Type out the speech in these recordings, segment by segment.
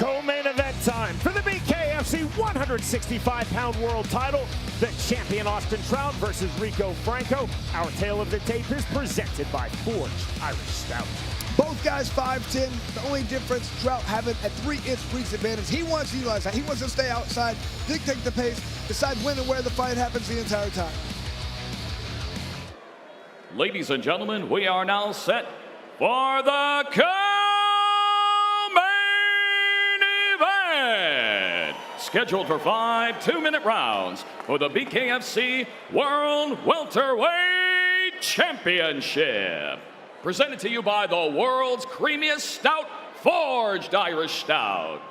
Co-main event time for the BKFC 165-pound world title. The champion Austin Trout versus Rico Franco. Our tale of the tape is presented by Forged Irish Stout. Both guys 5'10". The only difference, Trout having a 3-inch reach advantage. He wants to utilize that. He wants to stay outside, dictate the pace, decide when and where the fight happens the entire time. Ladies and gentlemen, we are now set for the co-main event. Scheduled for 5 2-minute rounds for the BKFC World Welterweight Championship. Presented to you by the world's creamiest stout, Forged Irish Stout.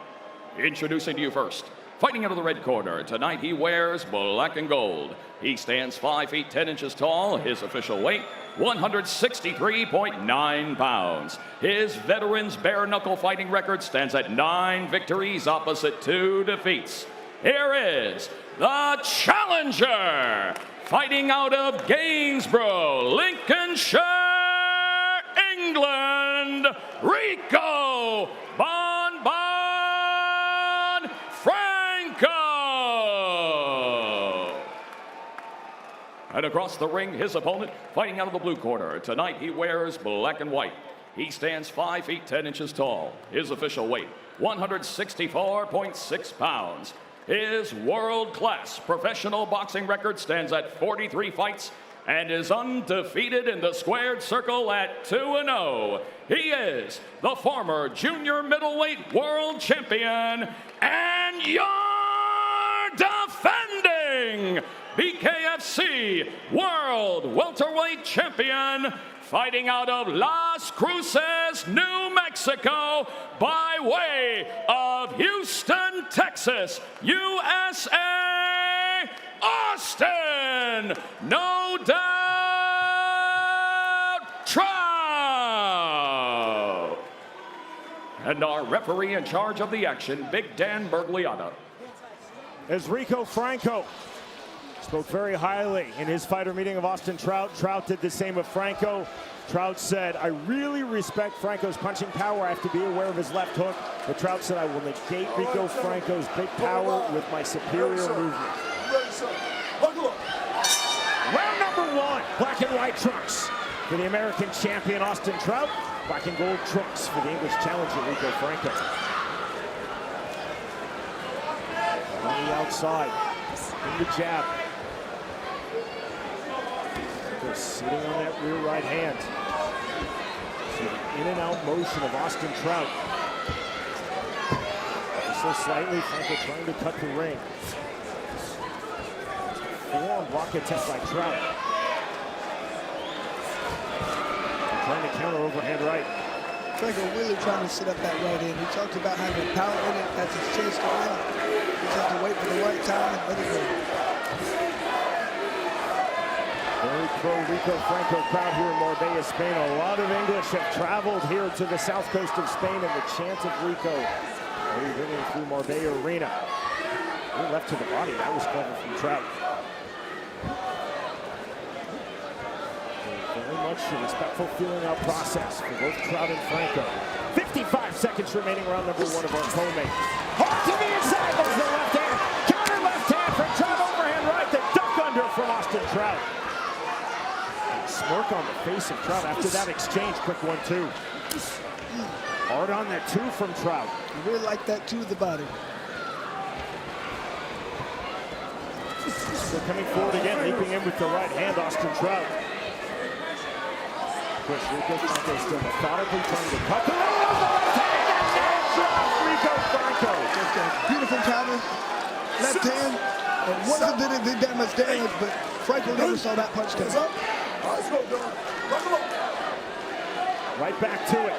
Introducing to you first, fighting out of the red corner, tonight he wears black and gold. He stands 5 feet 10 inches tall, his official weight, 163.9 pounds. His veteran's bare knuckle fighting record stands at 9 victories opposite 2 defeats. Here is the challenger, fighting out of Gainsborough, Lincolnshire, England, Rico Bon Franco. And across the ring, his opponent, fighting out of the blue corner. Tonight he wears black and white. He stands 5 feet 10 inches tall. His official weight, 164.6 pounds. His world-class professional boxing record stands at 43 fights and is undefeated in the squared circle at 2-0. He is the former junior middleweight world champion and your defending BKFC World Welterweight Champion, fighting out of Las Cruces, New Mexico, by way of Houston, Texas, USA, Austin, no doubt, Trout. And our referee in charge of the action, Big Dan Bergliata. As Rico Franco spoke very highly in his fighter meeting of Austin Trout. Trout did the same with Franco. Trout said, I really respect Franco's punching power. I have to be aware of his left hook. But Trout said, I will negate Rico Franco's big power with my superior movement. Round number 1, black and white trunks for the American champion Austin Trout. Black and gold trunks for the English challenger Rico Franco. On the outside, in the jab. Sitting on that rear right hand. So the in and out motion of Austin Trout. So slightly, Franco trying to cut the ring. Forearm block attempt by Trout. Trying to counter overhand right. Franco really trying to set up that right hand. He talked about having power in it as his chase to win. He just have to wait for the right time and let it go. Very pro Rico Franco crowd here in Marbella, Spain. A lot of English have traveled here to the south coast of Spain, and the chant of Rico ringing through Marbella Arena. He left to the body. That was clever from Trout. Very much a respectful feeling out process for both Trout and Franco. 55 seconds remaining, round number 1 of our co-main. Hart to the inside, there's the left hand. Counter left hand from Trout, overhand right. The duck under from Austin Trout. Smirk on the face of Trout after that exchange. Quick 1-2. Hard on that 2 from Trout. You really like that 2 to the body. Still coming forward again, leaping in with the right hand, Austin Trout. Push Rico Franco still methodically trying to cut the ring on the left hand, and drop Rico Franco. Just a beautiful counter, left hand, and wasn't did that much damage, but Franco never saw that punch coming. Right back to it.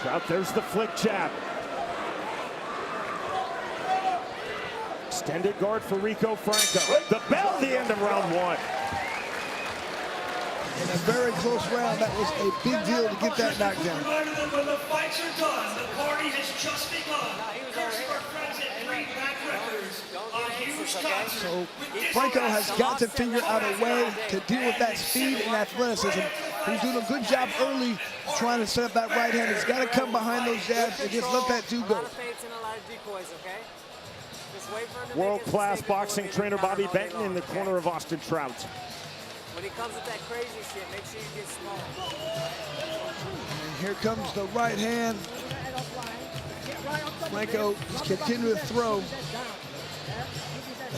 Trout, there's the flick jab. Extended guard for Rico Franco. The bell, the end of round 1. In a very close round, that was a big deal to get that knockdown. When the fights are done, the party has just begun. Here's our friends at Three Back Records, a huge concert. So Franco has got to figure out a way to deal with that speed and athleticism He's doing a good job early trying to set up that right hand. He's got to come behind those jabs and just let that two go. A lot of feints and a lot of decoys, okay? Just wait for him to World-class boxing trainer Bobby Benton in the corner of Austin Trout. When he comes with that crazy shit, make sure you get small. And here comes the right hand. Franco just continue to throw.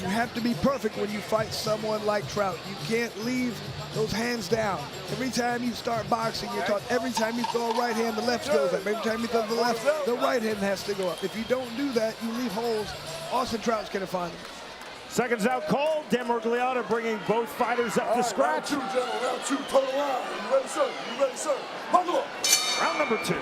You have to be perfect when you fight someone like Trout. You can't leave those hands down. Every time you start boxing, you're taught every time you throw a right hand, the left goes up. Every time you throw the left, the right hand has to go up. If you don't do that, you leave holes. Austin Trout's gonna find them. Seconds out cold. Dan Miragliotta bringing both fighters up to scratch. Round 2, gentlemen. Round 2, total round. You ready, sir? You ready, sir? Buckle up. Round number 2.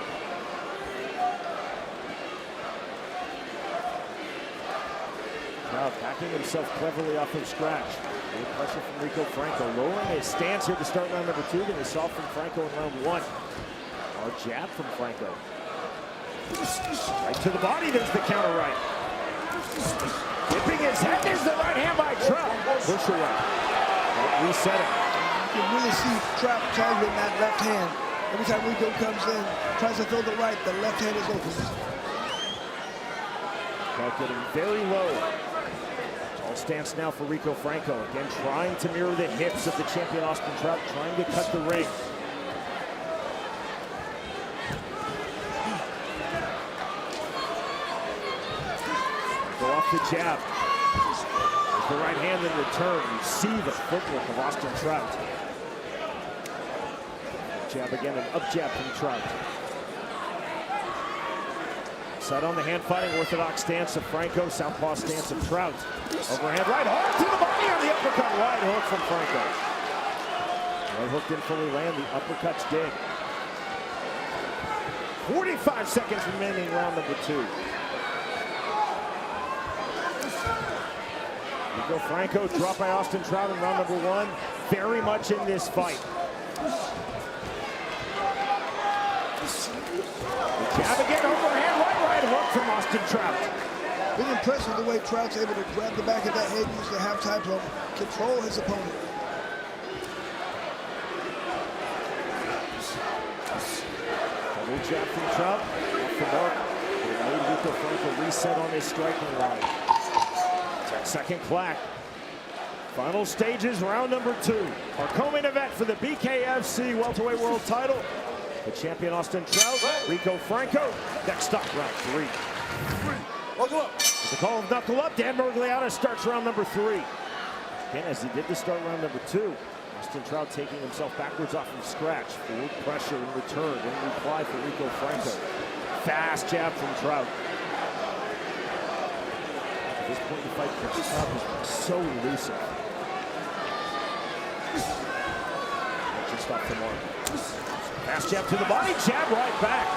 Trout backing himself cleverly off of scratch. Good pressure from Rico Franco. Lowering his stance here to start round number 2. Then we saw from Franco in round 1. Our jab from Franco. Right to the body. There's the counter right. Dipping his head. There's the right hand by Trout. Push away. Reset it. You can really see Trout targeting that left hand. Every time Rico comes in, tries to throw the right, the left hand is open. Trout getting very low. All stance now for Rico Franco. Again, trying to mirror the hips of the champion Austin Trout, trying to cut the ring. Go off the jab. There's the right hand in return. You see the footwork of Austin Trout. Jab again, an up jab from Trout. Set on the hand fighting, orthodox stance of Franco, southpaw stance of Trout. Overhand right hook to the body on the uppercut. Right hook from Franco. Right hook didn't fully land, the uppercuts did. 45 seconds remaining, round number 2. Rico Franco dropped by Austin Trout in round number 1. Very much in this fight. The jab again, overhand right hook from Austin Trout. Been impressed with the way Trout's able to grab the back of that head, use the half-time to control his opponent. Double jab from Trout, off the mark. It made Rico Franco reset on his striking line. Second clack. Final stages, round number 2. Our co-main event for the BKFC welterweight world title. The champion Austin Trout, Rico Franco. Next stop, round 3. With the call of knuckle up, Dan Miragliotta starts round number 3. Again, as he did to start round number 2, Austin Trout taking himself backwards off of scratch. Full pressure in return, in reply for Rico Franco. Fast jab from Trout. At this point in the fight, Trout has been so elusive. Just off the mark. Fast jab to the body, jab right back.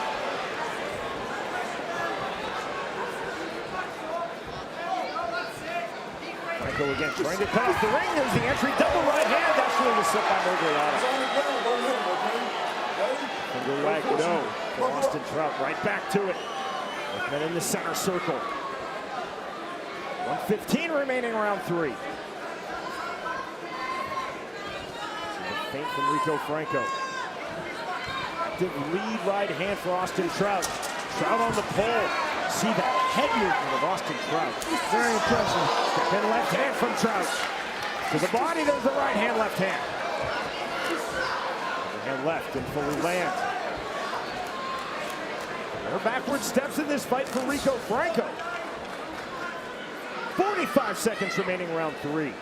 Franco again trying to cut off the ring. There's the entry, double right hand. That's really the slip by Miragliotta. Finger wag, no. For Austin Trout, right back to it. Then in the center circle. 1:15 remaining, round 3. Feint from Rico Franco. Active lead right hand for Austin Trout. Trout on the pole. See that head movement of Austin Trout. Very impressive. Step in left hand from Trout. To the body, there's the right hand, left hand. Overhand left, didn't fully land. More backward steps in this fight for Rico Franco. 45 seconds remaining, round 3. You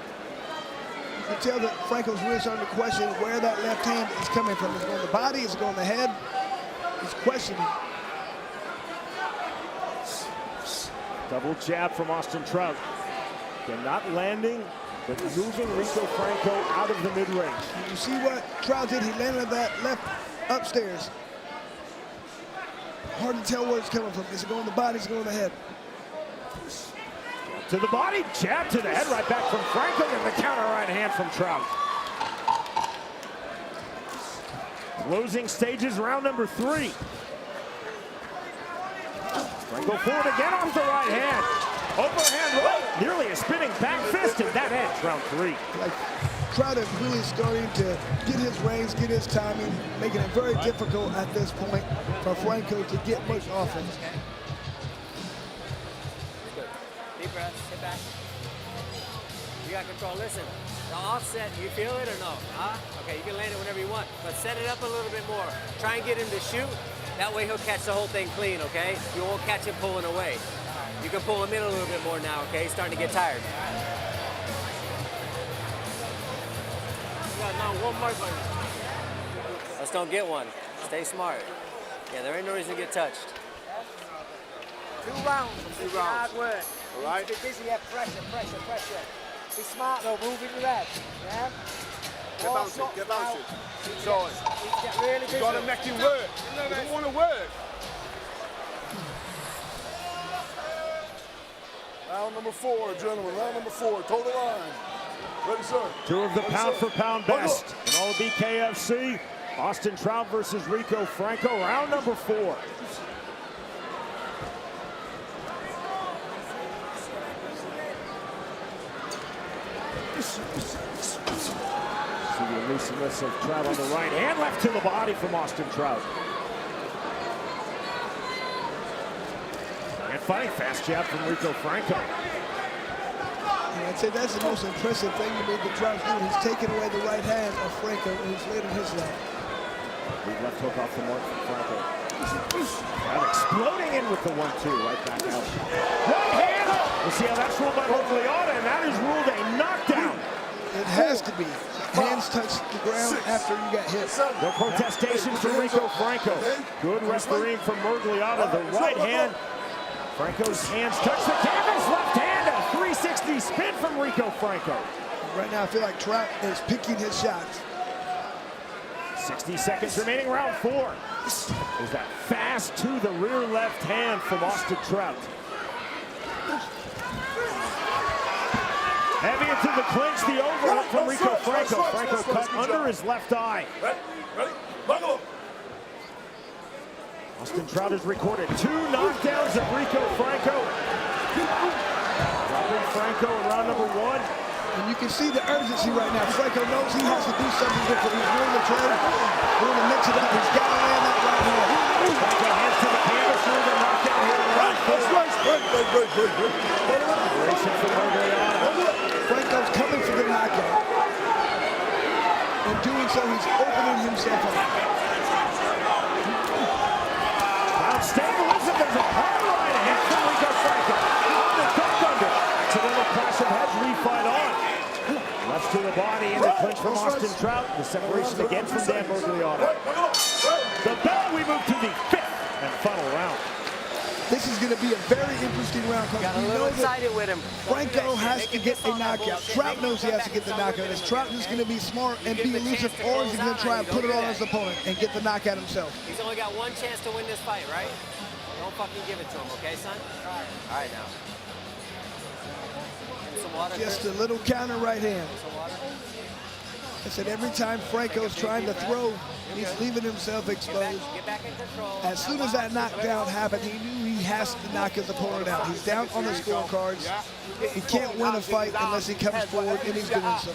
can tell that Franco's really starting to question where that left hand is coming from. Is it going to the body? Is it going to the head? He's questioning. Double jab from Austin Trout. Again, not landing, but moving Rico Franco out of the mid-range. You see what Trout did? He landed that left upstairs. Hard to tell where it's coming from. Is it going to the body? Is it going to the head? To the body, jab to the head, right back from Franco, and the counter right hand from Trout. Closing stages, round number 3. Franco forward again off the right hand. Overhand right, nearly a spinning back fist, and that ends round 3. Like Trout is really starting to get his range, get his timing, making it very difficult at this point for Franco to get much offense. Good. Deep breath, sit back. You got control. Listen, the offset, you feel it or no? Huh? Okay, you can land it whenever you want, but set it up a little bit more. Try and get him to shoot. That way he'll catch the whole thing clean, okay? You won't catch him pulling away. You can pull him in a little bit more now, okay? He's starting to get tired. Now one more. Let's don't get one. Stay smart. Yeah, there ain't no reason to get touched. 2 rounds. 2 rounds. Hard work. All right. Be busy. Yeah, pressure. Be smart though. Move in your head. Yeah. Get bouncing. Get bouncing. So get really busy. You gotta make him work. You don't want to work. Round number 4, gentlemen. Round number 4. Total line. Ready, sir. 2 of the pound-for-pound best in all of BKFC. Austin Trout versus Rico Franco. Round number 4. See the elusiveness of Trout on the right hand, left to the body from Austin Trout. And fighting fast jab from Rico Franco. I'd say that's the most impressive thing to me that Trout's doing. He's taken away the right hand of Franco and he's laid on his left. Big left hook off the mark from Franco. Trout exploding in with the 1-2 right back out. Right hand! We'll see how that's ruled by Mogliata, and that is ruled a knockdown. It has to be. Hands touch the ground after you got hit. No protestation from Rico Franco. Good refereeing from Mogliata. The right hand. Franco's hands touch the canvas. Left hand. A 360 spin from Rico Franco. Right now I feel like Trout is picking his shots. 60 seconds remaining, round 4. There's that fast to the rear left hand from Austin Trout. Heavy into the clinch, the overhook from Rico Franco. Franco cut under his left eye. Ready? Austin Trout has recorded 2 knockdowns of Rico Franco. Dropping Franco in round number 1. And you can see the urgency right now. Franco knows he has to do something different. He's willing to trade, willing to mix it up. He's got to land that right hand. Franco hands to the canvas, through the knockdown here in round 4. Operation for Mogliata. Franco's coming for the knockout. In doing so, he's opening himself up. Trout stabilizes. There's a hard right hand from Rico Franco. On the duck under. Accidental crash of heads, refight on. Left to the body and the clinch from Austin Trout. The separation again from Dan Mogliata. The bell, we move to the 5th and final round. This is going to be a very interesting round because Got a we little know that excited with him. Franco has to get a knockout. Trout knows he has to get the knockout. Is Trout just going to be smart and be elusive, or is he going to try and put it on his opponent and get the knockout himself? He's only got one chance to win this fight, right? Don't fucking give it to him, okay, son? All right now. Some water, Just Chris? a little counter right hand. Some water? I said every time Franco's trying to throw, he's leaving himself exposed. Get back in control. As soon as that knockdown happened, he knew he has to knock his opponent out. He's down on the scorecards. He can't win a fight unless he comes forward, and he's doing so.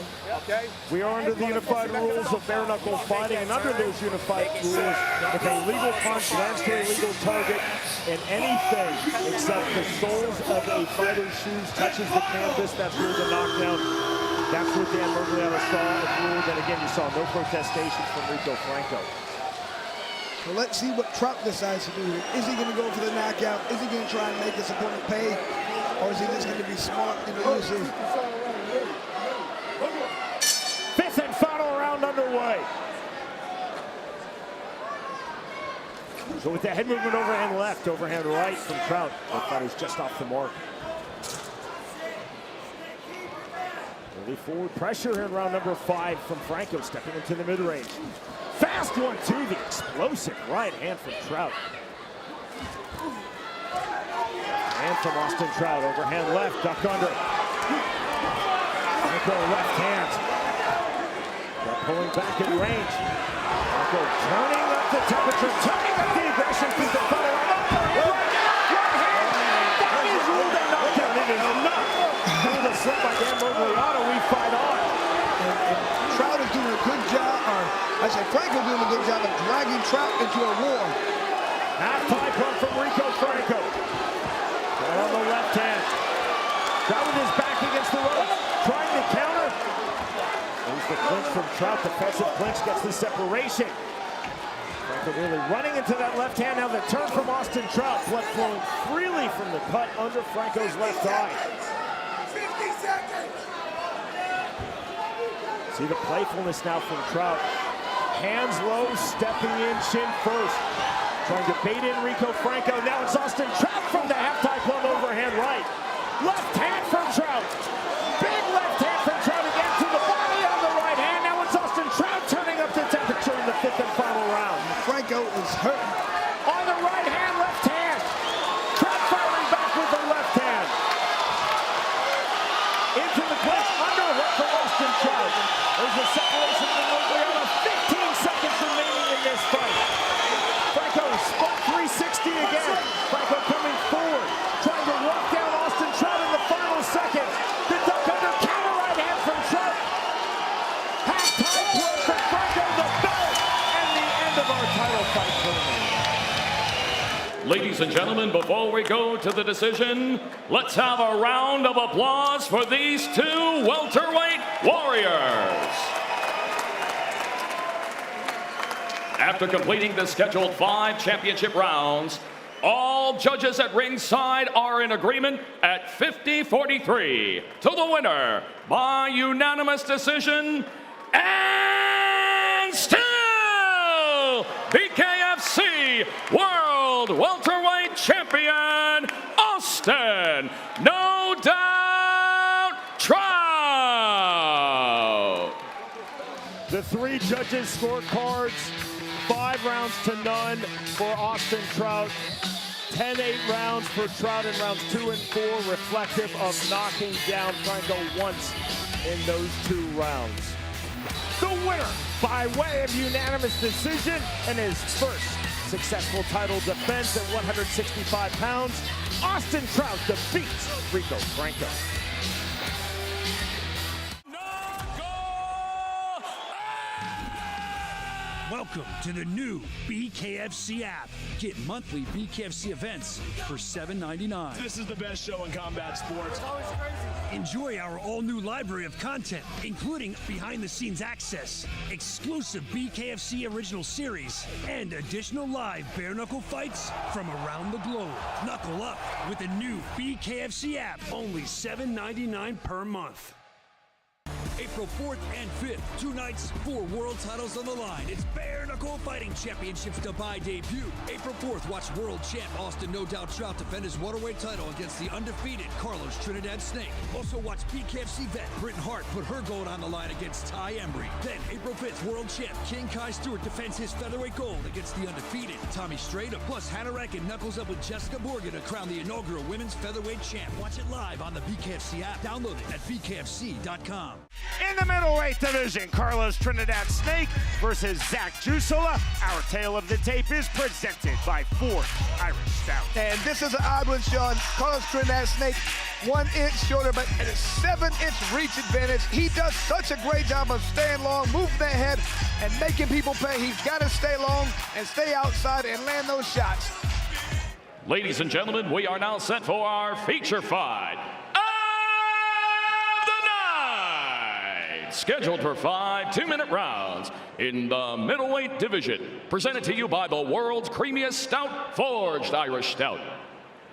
We are under the unified rules of bare knuckle fighting, and under those unified rules, if a legal punch lands to a legal target and anything except the soles of a fighter's shoes touches the canvas, that's ruled a knockdown. That's what Dan Mogliata saw and ruled, and again, you saw no protestations from Rico Franco. So let's see what Trout decides to do here. Is he going to go for the knockout? Is he going to try and make his opponent pay? Or is he just going to be smart and elusive? 5th and final round underway. So with the head movement, overhand left, overhand right from Trout. That fighter's just off the mark. Early forward pressure here in round number 5 from Franco, stepping into the mid-range. Fast 1-2, the explosive right hand from Trout. And from Austin Trout, overhand left, duck under. Franco left hand. They're pulling back in range. Franco turning up the temperature, turning up the aggression through the fighter. Right hand! That is ruled a knockdown. It is not. Ruled a slip by Dan Mogliata. We fight on. And a good job of dragging Trout into a war. Half-time pump from Rico Franco. Right on the left hand. Trout with his back against the ropes, trying to counter. There's the clinch from Trout. Defensive clinch gets the separation. Franco really running into that left hand. Now the turn from Austin Trout. Blood flowing freely from the cut under Franco's left eye. 50 seconds. See the playfulness now from Trout. Hands low, stepping in, chin first. Trying to bait in Rico Franco. Now it's Austin Trout from the half-time plumb overhand right. Left hand from Trout. Big left hand from Trout again to the body on the right hand. Now it's Austin Trout turning up the temperature in the 5th and final round. Franco is hurt. On the right hand, left hand. Trout firing back with the left hand. Into the clinch, underhook from Austin Trout. There's a separation from Luciano. 15 seconds remaining in this fight. Franco spot 360 again. Franco coming forward, trying to walk down Austin Trout in the final seconds. The duck under counter right hand from Trout. Half-time blow from Franco, the bell, and the end of our title fight tournament. Ladies and gentlemen, before we go to the decision, let's have a round of applause for these two welterweight warriors. After completing the scheduled 5 championship rounds, all judges at ringside are in agreement at 50-43 to the winner by unanimous decision, and still BKFC World Welterweight Champion, Austin No Doubt Trout. The 3 judges' scorecards, 5 rounds to none for Austin Trout, 10-8 rounds for Trout in rounds 2 and 4, reflective of knocking down Franco once in those 2 rounds. The winner by way of unanimous decision and his first successful title defense at 165 pounds, Austin Trout defeats Rico Franco. Welcome to the new BKFC app. Get monthly BKFC events for $7.99. This is the best show in combat sports. Enjoy our all-new library of content, including behind-the-scenes access, exclusive BKFC original series, and additional live bare-knuckle fights from around the globe. Knuckle up with the new BKFC app, only $7.99 per month. April 4th and 5th, 2 nights, 4 world titles on the line. It's Bare Knuckle Fighting Championships Dubai debut. April 4th, watch world champ Austin No Doubt Trout defend his welterweight title against the undefeated Carlos Trinidad-Snake. Also watch BKFC vet Britain Hart put her gold on the line against Tai Emery. Then April 5th, world champ King Kai Stewart defends his featherweight gold against the undefeated Tommy Strader. Plus Hannah Rack knuckles up with Jessica Morgan to crown the inaugural women's featherweight champ. Watch it live on the BKFC app. Download it at bkfc.com. In the middleweight division, Carlos Trinidad-Snake versus Zach Jusula. Our tale of the tape is presented by Ford Irish Stout. And this is an odd one, Sean. Carlos Trinidad-Snake, 1 inch shorter, but at a 7-inch reach advantage. He does such a great job of staying long, moving that head, and making people pay. He's got to stay long and stay outside and land those shots. Ladies and gentlemen, we are now set for our feature fight of the night. Scheduled for 5 2-minute rounds in the middleweight division. Presented to you by the world's creamiest stout, Forged Irish Stout.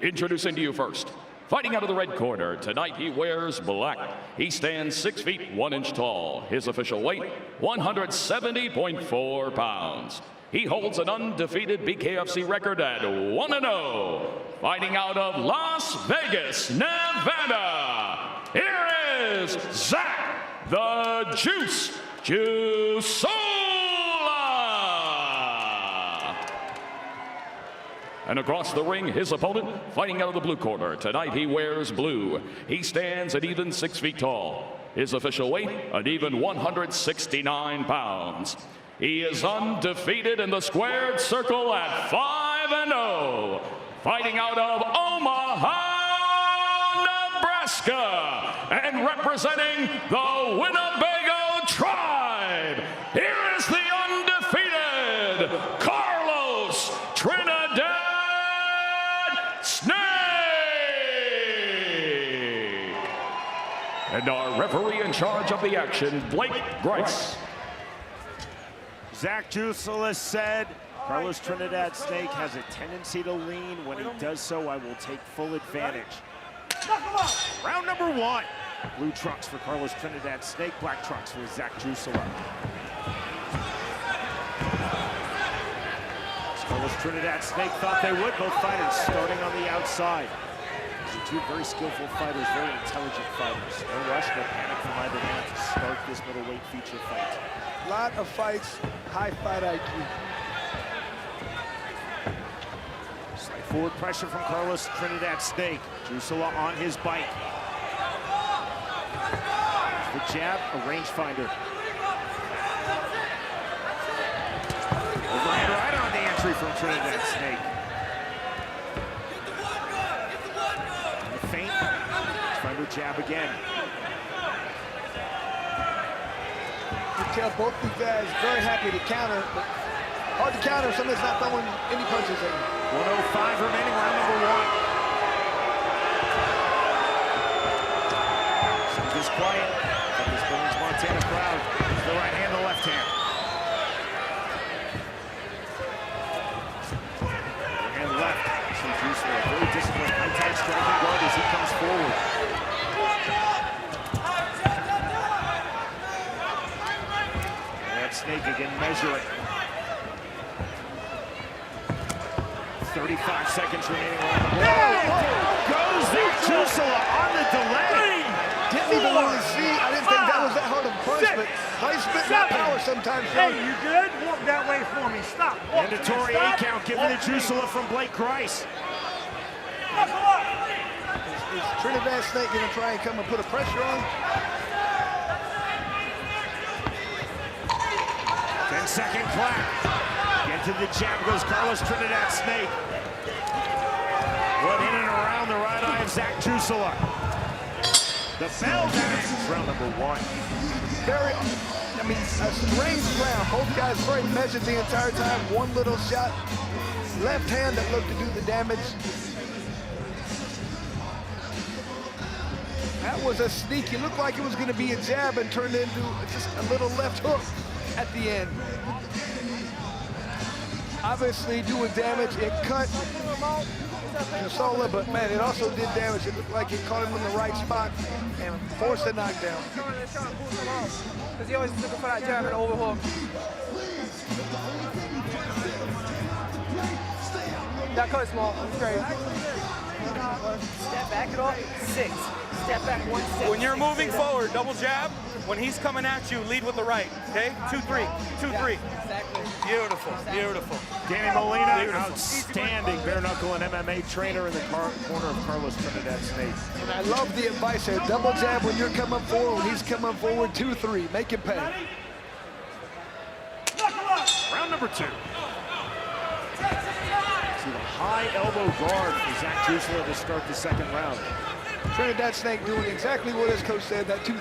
Introducing to you first, fighting out of the red corner, tonight he wears black. He stands 6 feet 1 inch tall. His official weight, 170.4 pounds. He holds an undefeated BKFC record at 1-0. Fighting out of Las Vegas, Nevada, here is Zach the Juice Jusula. And across the ring, his opponent, fighting out of the blue corner. Tonight he wears blue. He stands at even 6 feet tall. His official weight, an even 169 pounds. He is undefeated in the squared circle at 5-0. Fighting out of Omaha, Nebraska. And representing the Winnebago tribe, here is the undefeated And our referee in charge of the action, Blake Grice. Zach Jusula said, Carlos Trinidad-Snake has a tendency to lean. When he does so, I will take full advantage. Round number 1. Blue trunks for Carlos Trinidad-Snake, black trunks for Zach Jusula. Carlos Trinidad-Snake thought they would, both fighters starting on the outside. These are two very skillful fighters, very intelligent fighters. No rush, no panic from either man to start this middleweight feature fight. A lot of fights, high fight IQ. Slight forward pressure from Carlos Trinidad-Snake. Jusula on his bike. The jab, a rangefinder. Overhand right on the entry from Trinidad-Snake. The feint, finder jab again. You tell both these guys very happy to counter, but hard to counter if somebody's not throwing any punches at you. 105 remaining, round number 1. Just quiet from this Billings, Montana crowd. The right hand, the left hand. And left. Some juice there. Very disciplined, high-tight striking guard as he comes forward. Snake again measuring. 35 seconds remaining. Goes there, Jusula on the delay. Didn't even really see. I didn't think that was that hard of a punch, but placement, not power sometimes. Hey, you good? Walk that way for me. Stop. Walk. Mandatory 8 count given to Jusula from Blake Grice. Is Trinidad-Snake going to try and come and put a pressure on? 10-second clap. Into the jab goes Carlos Trinidad-Snake. One in and around the right eye of Zach Jusula. The bell ends round number 1. Very, I mean, a strange round. Both guys very measured the entire time. One little shot, left hand that looked to do the damage. That was a sneaky, looked like it was going to be a jab and turned into just a little left hook at the end. Obviously doing damage. It cut Jusula, but man, it also did damage. It looked like it caught him in the right spot and forced a knockdown. Because he always looking for that jab and overhook. That cut is small. It's great. Step back it off. 6. Step back 1 step. When you're moving forward, double jab. When he's coming at you, lead with the right. Okay? 2-3. 2-3. Exactly. Beautiful. Beautiful. Danny Molina, outstanding bare knuckle and MMA trainer in the corner of Carlos Trinidad-Snake. And I love the advice here. Double jab when you're coming forward. When he's coming forward, 2-3. Make him pay. Round number 2. See the high elbow guard for Zach Jusula to start the second round. Trinidad-Snake doing exactly what his coach said, that 2-3.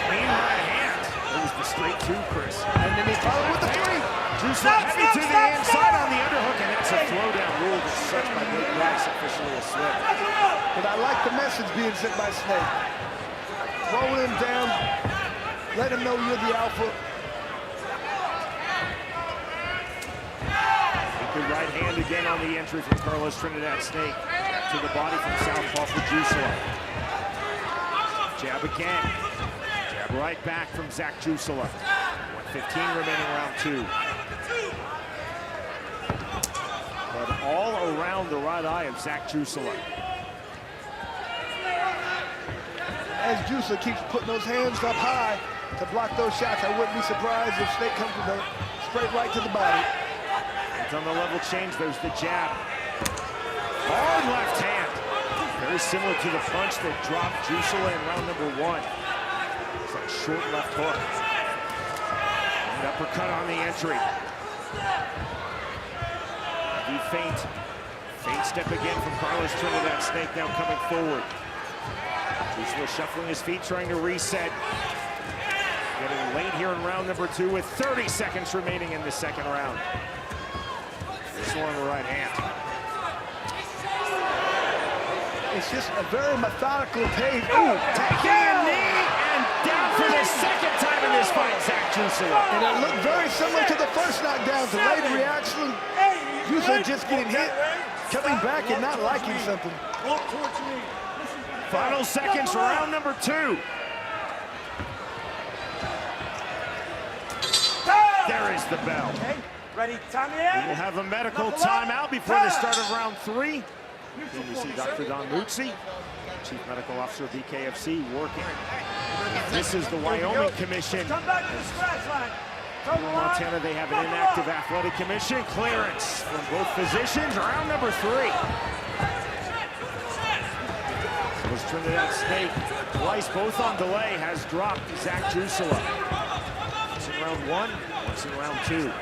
Clean right hand. It was the straight 2, Chris. And then he followed with the 3. Jusula heavy to the inside on the underhook, and it's a throwdown ruled as such by Blake Grice, officially a slip. But I like the message being sent by Snake. Throwing him down, let him know you're the alpha. Good right hand again on the entry from Carlos Trinidad-Snake. To the body from southpaw for Jusula. Jab again. Jab right back from Zach Jusula. 1:15 remaining round 2. But all around the right eye of Zach Jusula. As Jusula keeps putting those hands up high to block those shots, I wouldn't be surprised if Snake comes with a straight right to the body. On the level change, there's the jab. Hard left hand. Very similar to the punch that dropped Jusula in round number 1. It's like short left hook. And uppercut on the entry. The feint. Feint step again from Carlos Trinidad-Snake, now coming forward. Jusula shuffling his feet, trying to reset. Getting late here in round number 2 with 30 seconds remaining in the second round. This one on the right hand. It's just a very methodical pace. Ooh, taking a knee and down for the second time in this fight, Zach Jusula. And it looked very similar to the first knockdown. Delayed reaction. Jusula just getting hit, coming back and not liking something. Final seconds, round number 2. There is the bell. Okay, ready, time We will have a medical timeout before the start of round 3. Here you see Dr. Don Luzzi, Chief Medical Officer of BKFC, working. This is the Wyoming Commission. Come back to the scratch line. In Montana, they have an inactive athletic commission. Clearance from both physicians. Round number 3. Was Trinidad-Snake, twice both on delay, has dropped Zach Jusula. Once in round 1, once in round 2.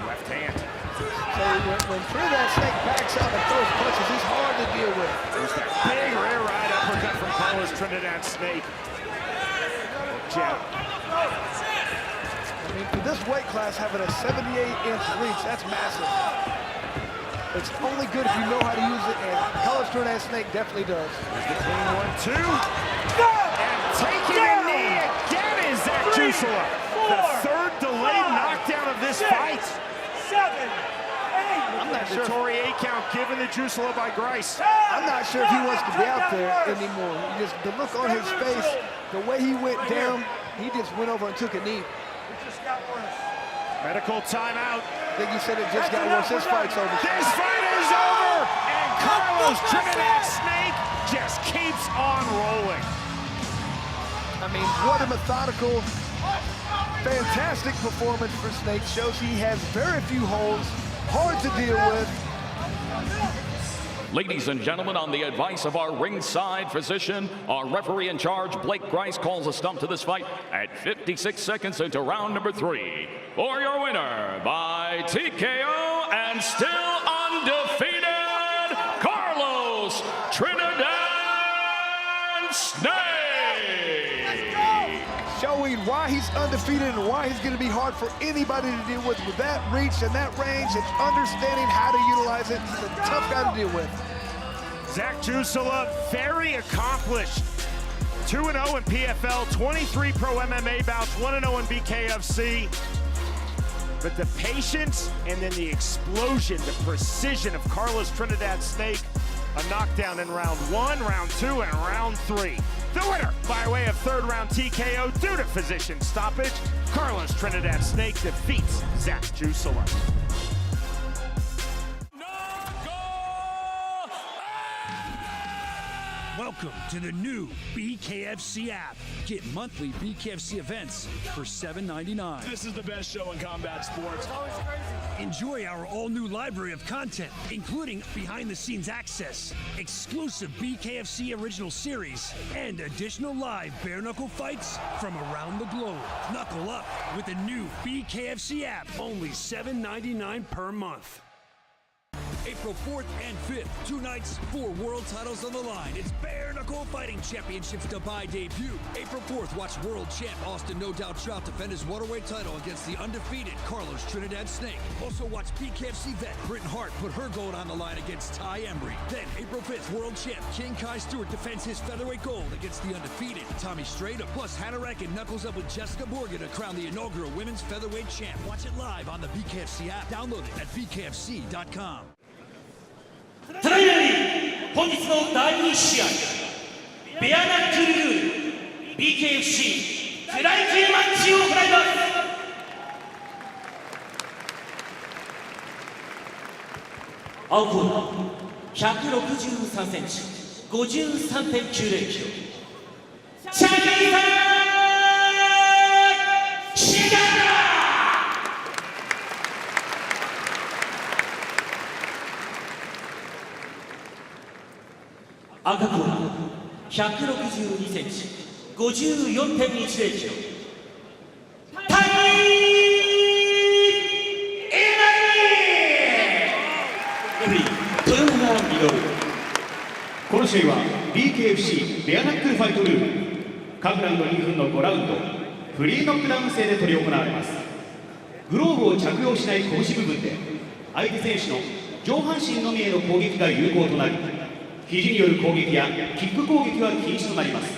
Left hand. So when Trinidad-Snake backs out and throws punches, he's hard to deal with. There's that big rear right uppercut from Carlos Trinidad-Snake. Jab. I mean, for this weight class, having a 78-inch reach, that's massive. It's only good if you know how to use it, and Carlos Trinidad-Snake definitely does. There's the clean 1-2. And taking a knee again is Zach Jusula. The third delayed knockdown of this fight. 7, 8. I'm not sure. Tory 8 count given to Jusula by Grice. I'm not sure if he wants to be out there anymore. Just the look on his face, the way he went down, he just went over and took a knee. Medical timeout. I think he said it just got worse. This fight's over. This fight is over, and Carlos Trinidad-Snake just keeps on rolling. I mean, what a methodical, fantastic performance for Snake. Shows he has very few holes, hard to deal with. Ladies and gentlemen, on the advice of our ringside physician, our referee in charge, Blake Grice, calls a stump to this fight at 56 seconds into round number 3. For your winner by TKO and still undefeated, Carlos Trinidad-Snake. Showing why he's undefeated and why he's going to be hard for anybody to deal with that reach and that range and understanding how to utilize it. He's a tough guy to deal with. Zach Jusula, very accomplished. 2-0 in PFL, 23 pro MMA bouts, 1-0 in BKFC. But the patience and then the explosion, the precision of Carlos Trinidad-Snake, a knockdown in round 1, round 2, and round 3. The winner, by way of third round TKO due to physician stoppage, Carlos Trinidad-Snake defeats Zach Jusula. Welcome to the new BKFC app. Get monthly BKFC events for $7.99. This is the best show in combat sports. Enjoy our all-new library of content, including behind-the-scenes access, exclusive BKFC original series, and additional live bare-knuckle fights from around the globe. Knuckle up with the new BKFC app, only $7.99 per month. April 4th and 5th, 2 nights, 4 world titles on the line. It's Bare Knuckle Fighting Championships Dubai debut. April 4th, watch world champ Austin No Doubt Trout defend his welterweight title against the undefeated Carlos Trinidad-Snake. Also watch BKFC vet Britain Hart put her gold on the line against Tai Emery. Then April 5th, world champ King Kai Stewart defends his featherweight gold against the undefeated Tommy Strada. Plus Hannah Rack knuckles up with Jessica Morgan to crown the inaugural women's featherweight champ. Watch it live on the BKFC app. Download it at bkfc.com. ただいまより本日の第2試合ベアナックルルール BKFC フライ級マッチを行います青コーナー163センチ 53.90 キロチャキーさんシガー赤コーナー162センチ 54.10 キロタイエマリーレフェリー豊永稔この試合は BKFC ベアナックルファイトルール各ラウンド2分の5ラウンドフリーノックダウン制で執り行われます。グローブを着用しない拳部分で相手選手の上半身のみへの攻撃が有効となり肘による攻撃やキック攻撃は禁止となります。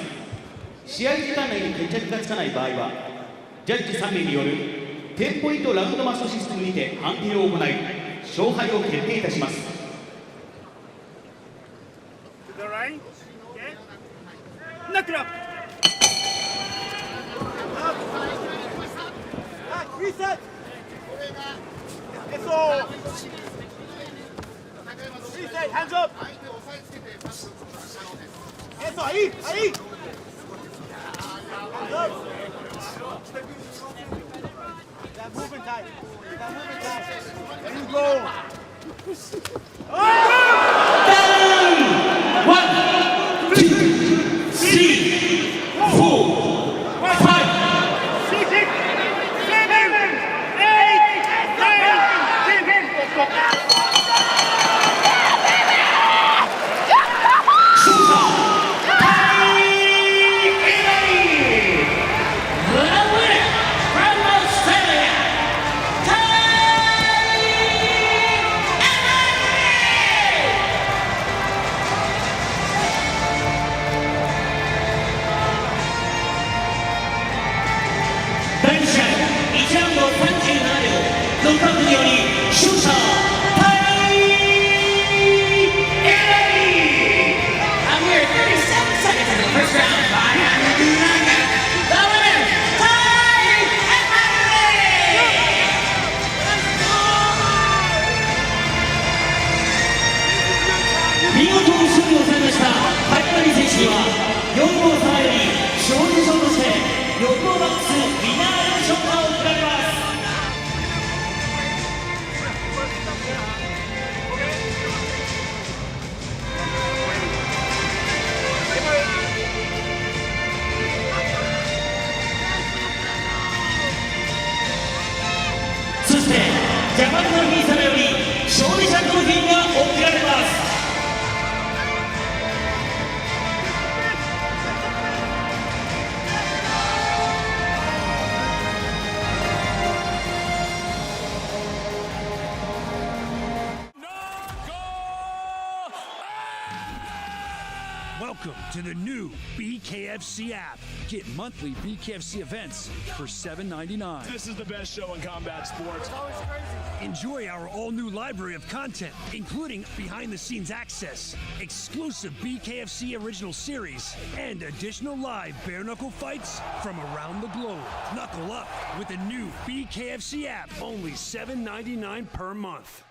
試合時間内に決着がつかない場合はジャッジ3名による10ポイントラウンドマストシステムにて判定を行い勝敗を決定いたします。Knuckle up. Reset. SO. Reset. Hands up. SO. Ahí. Ahí. Hands up. That movement tight. That movement tight. There you go. Down. 1, 2, 3, 4, 5, 6, 7, 8, 9, 10. Welcome to the new BKFC app. Get monthly BKFC events for $7.99. This is the best show in combat sports. Enjoy our all-new library of content, including behind-the-scenes access, exclusive BKFC original series, and additional live bare-knuckle fights from around the globe. Knuckle up with the new BKFC app, only $7.99 per month.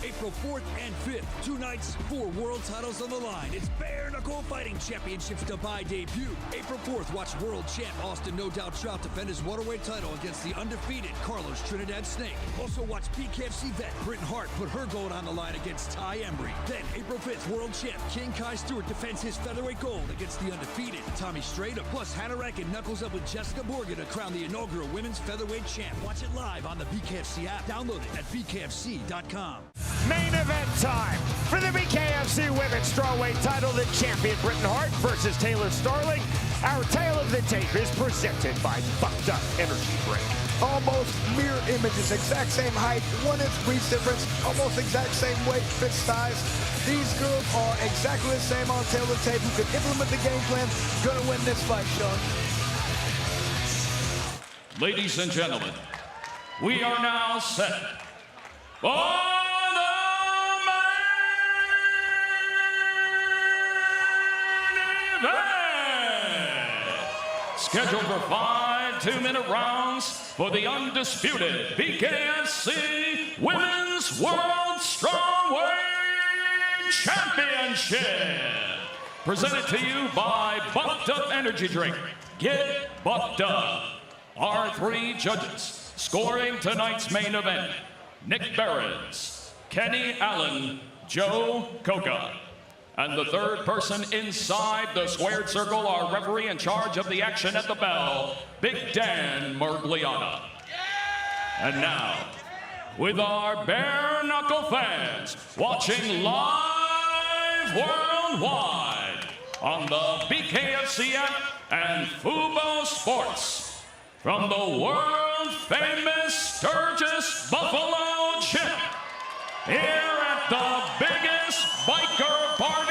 April 4th and 5th, 2 nights, 4 world titles on the line. It's Bare Knuckle Fighting Championships Dubai debut. April 4th, watch world champ Austin No Doubt Trout defend his welterweight title against the undefeated Carlos Trinidad-Snake. Also watch BKFC vet Britain Hart put her gold on the line against Tai Emery. Then April 5th, world champ King Kai Stewart defends his featherweight gold against the undefeated Tommy Strader. Plus Hannah Rack knuckles up with Jessica Morgan to crown the inaugural women's featherweight champ. Watch it live on the BKFC app. Download it at bkfc.com. Main event time for the BKFC Women's Strawweight title. The champion Britain Hart versus Taylor Starling. Our tale of the tape is presented by Fucked Up Energy Drink. Almost mirror images, exact same height, 1 inch reach difference, almost exact same weight, fit size. These girls are exactly the same on Taylor tape. Who can implement the game plan, gonna win this fight, Sean. Ladies and gentlemen, we are now set for the main event. Scheduled for 5 2-minute rounds for the undisputed BKFC Women's World Strawweight Championship. Presented to you by Bucked Up Energy Drink. Get bucked up. Our 3 judges scoring tonight's main event: Nick Behrens, Kenny Allen, Joe Coca. And the third person inside the squared circle, our referee in charge of the action at the bell, Big Dan Mergliana. And now, with our bare knuckle fans watching live worldwide on the BKFC app and Fubo Sports, from the world-famous Sturgis Buffalo Chip, here at the biggest biker party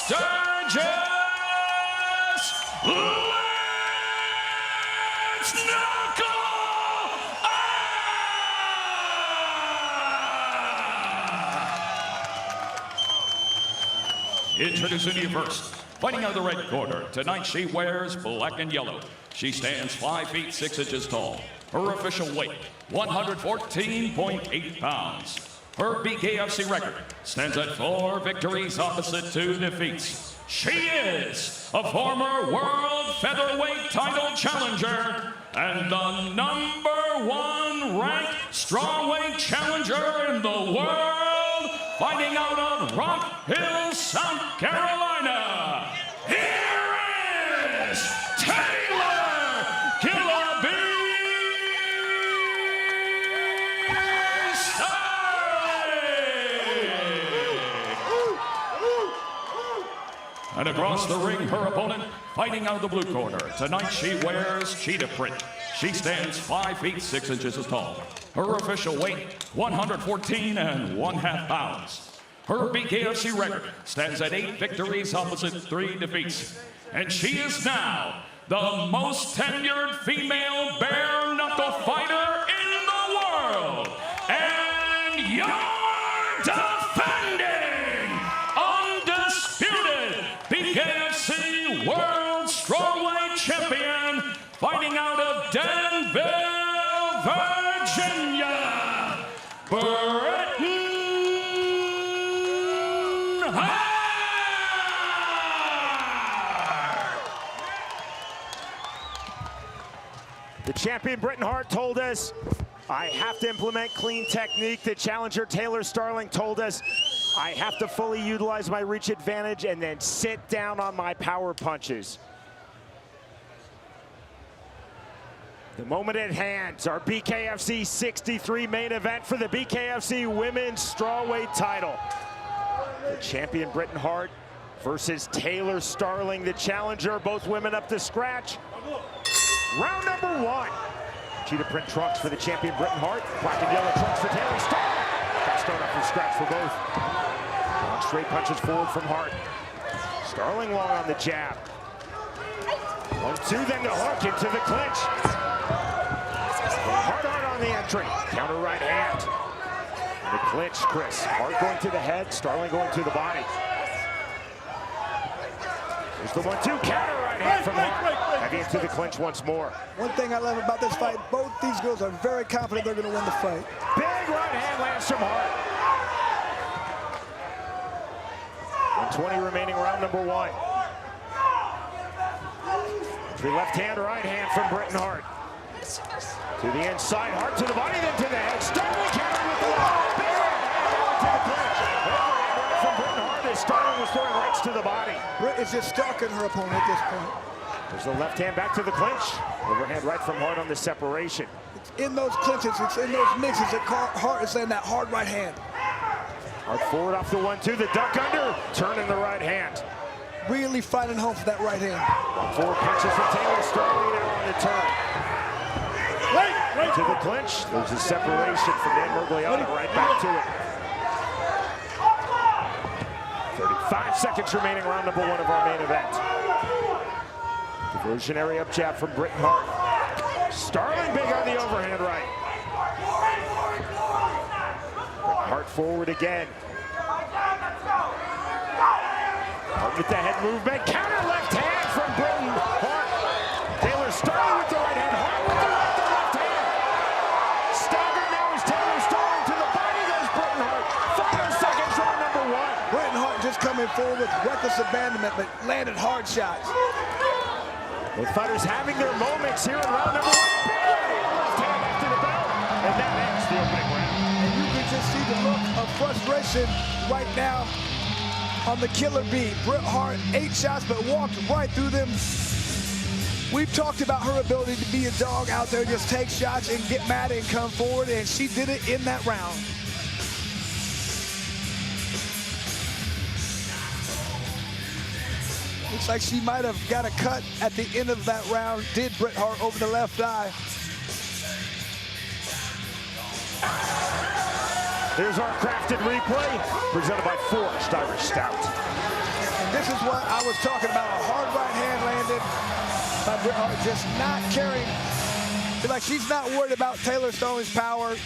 Let's Knuckle! Introducing you first, fighting out of the red corner. Tonight she wears black and yellow. She stands 5 feet 6 inches tall. Her official weight, 114.8 pounds. Her BKFC record stands at 4 victories opposite 2 defeats. She is a former world featherweight title challenger and the #1 ranked strawweight challenger in the world, fighting out of Rock Hill, South Carolina. Here is Taylor Killer Bee Starling. And across the ring, her opponent, fighting out of the blue corner. Tonight she wears cheetah print. She stands 5 feet 6 inches tall. Her official weight, 114.5 pounds. Her BKFC record stands at 8 victories opposite 3 defeats. And she is now the most tenured female bare knuckle fighter in the world. And your defending, undisputed BKFC World Strawweight Champion, fighting out of Danville, Virginia, Britain Hart. The champion Britain Hart told us, I have to implement clean technique. The challenger Taylor Starling told us, I have to fully utilize my reach advantage and then sit down on my power punches. The moment at hand, our BKFC 63 main event for the BKFC Women's Strawweight title. The champion Britain Hart versus Taylor Starling, the challenger, both women up to scratch. Round number 1. Cheetah print trunks for the champion Britain Hart, black and yellow trunks for Taylor Starling. Got to start off from scratch for both. Long straight punches forward from Hart. Starling long on the jab. 1-2, then to Hart into the clinch. Hart on the entry. Counter right hand. And the clinch, Chris. Hart going to the head, Starling going to the body. There's the 1-2, counter right hand from Hart. Heavy into the clinch once more. One thing I love about this fight, both these girls are very confident they're going to win the fight. Big right hand lands from Hart. 120 remaining, round number 1. The left hand, right hand from Britain Hart. To the inside, Hart to the body, then to the head. Starling countered with the left. Big right hand to the clinch. Overhand right from Britain Hart as Starling was throwing rights to the body. Britt is just stalking her opponent at this point. There's the left hand back to the clinch. Overhand right from Hart on the separation. It's in those clinches, it's in those mixes that Hart is in that hard right hand. Hart forward off the 1-2, the duck under, turning the right hand. Really fighting home for that right hand. 4 punches from Taylor Starling now on the turn. To the clinch. There's a separation from Dan Mergliano, right back to it. 35 seconds remaining, round number 1 of our main event. Diversionary up jab from Britain Hart. Starling big on the overhand right. Britain Hart forward again. Hart with the head movement. Counter left hand from Britain Hart. Taylor Starling with the right hand. Hart with the left hand. Staggered now is Taylor Starling to the body. Goes Britain Hart. 5 seconds, round number 1. Britain Hart just coming forward with reckless abandonment, but landed hard shots. Both fighters having their moments here in round number 1. Left hand after the bell. And that ends the opening round. And you can just see the look of frustration right now on the Killer Bee. Britt Hart, 8 shots, but walked right through them. We've talked about her ability to be a dog out there, just take shots and get mad and come forward, and she did it in that round. Looks like she might have got a cut at the end of that round. Did Britt Hart over the left eye. Here's our crafted replay, presented by Forged Irish Stout. And this is what I was talking about. A hard right hand landed by Britain Hart, just not carrying. Feel like she's not worried about Taylor Starling's power.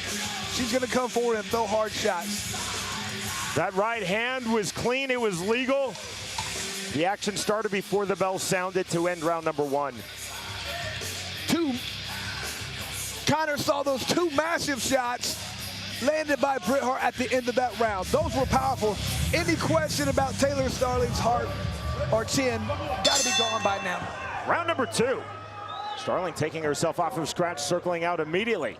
She's going to come forward and throw hard shots. That right hand was clean. It was legal. The action started before the bell sounded to end round number 1. Connor saw those 2 massive shots landed by Britain Hart at the end of that round. Those were powerful. Any question about Taylor Starling's heart or chin, got to be gone by now. Round number 2. Starling taking herself off of scratch, circling out immediately.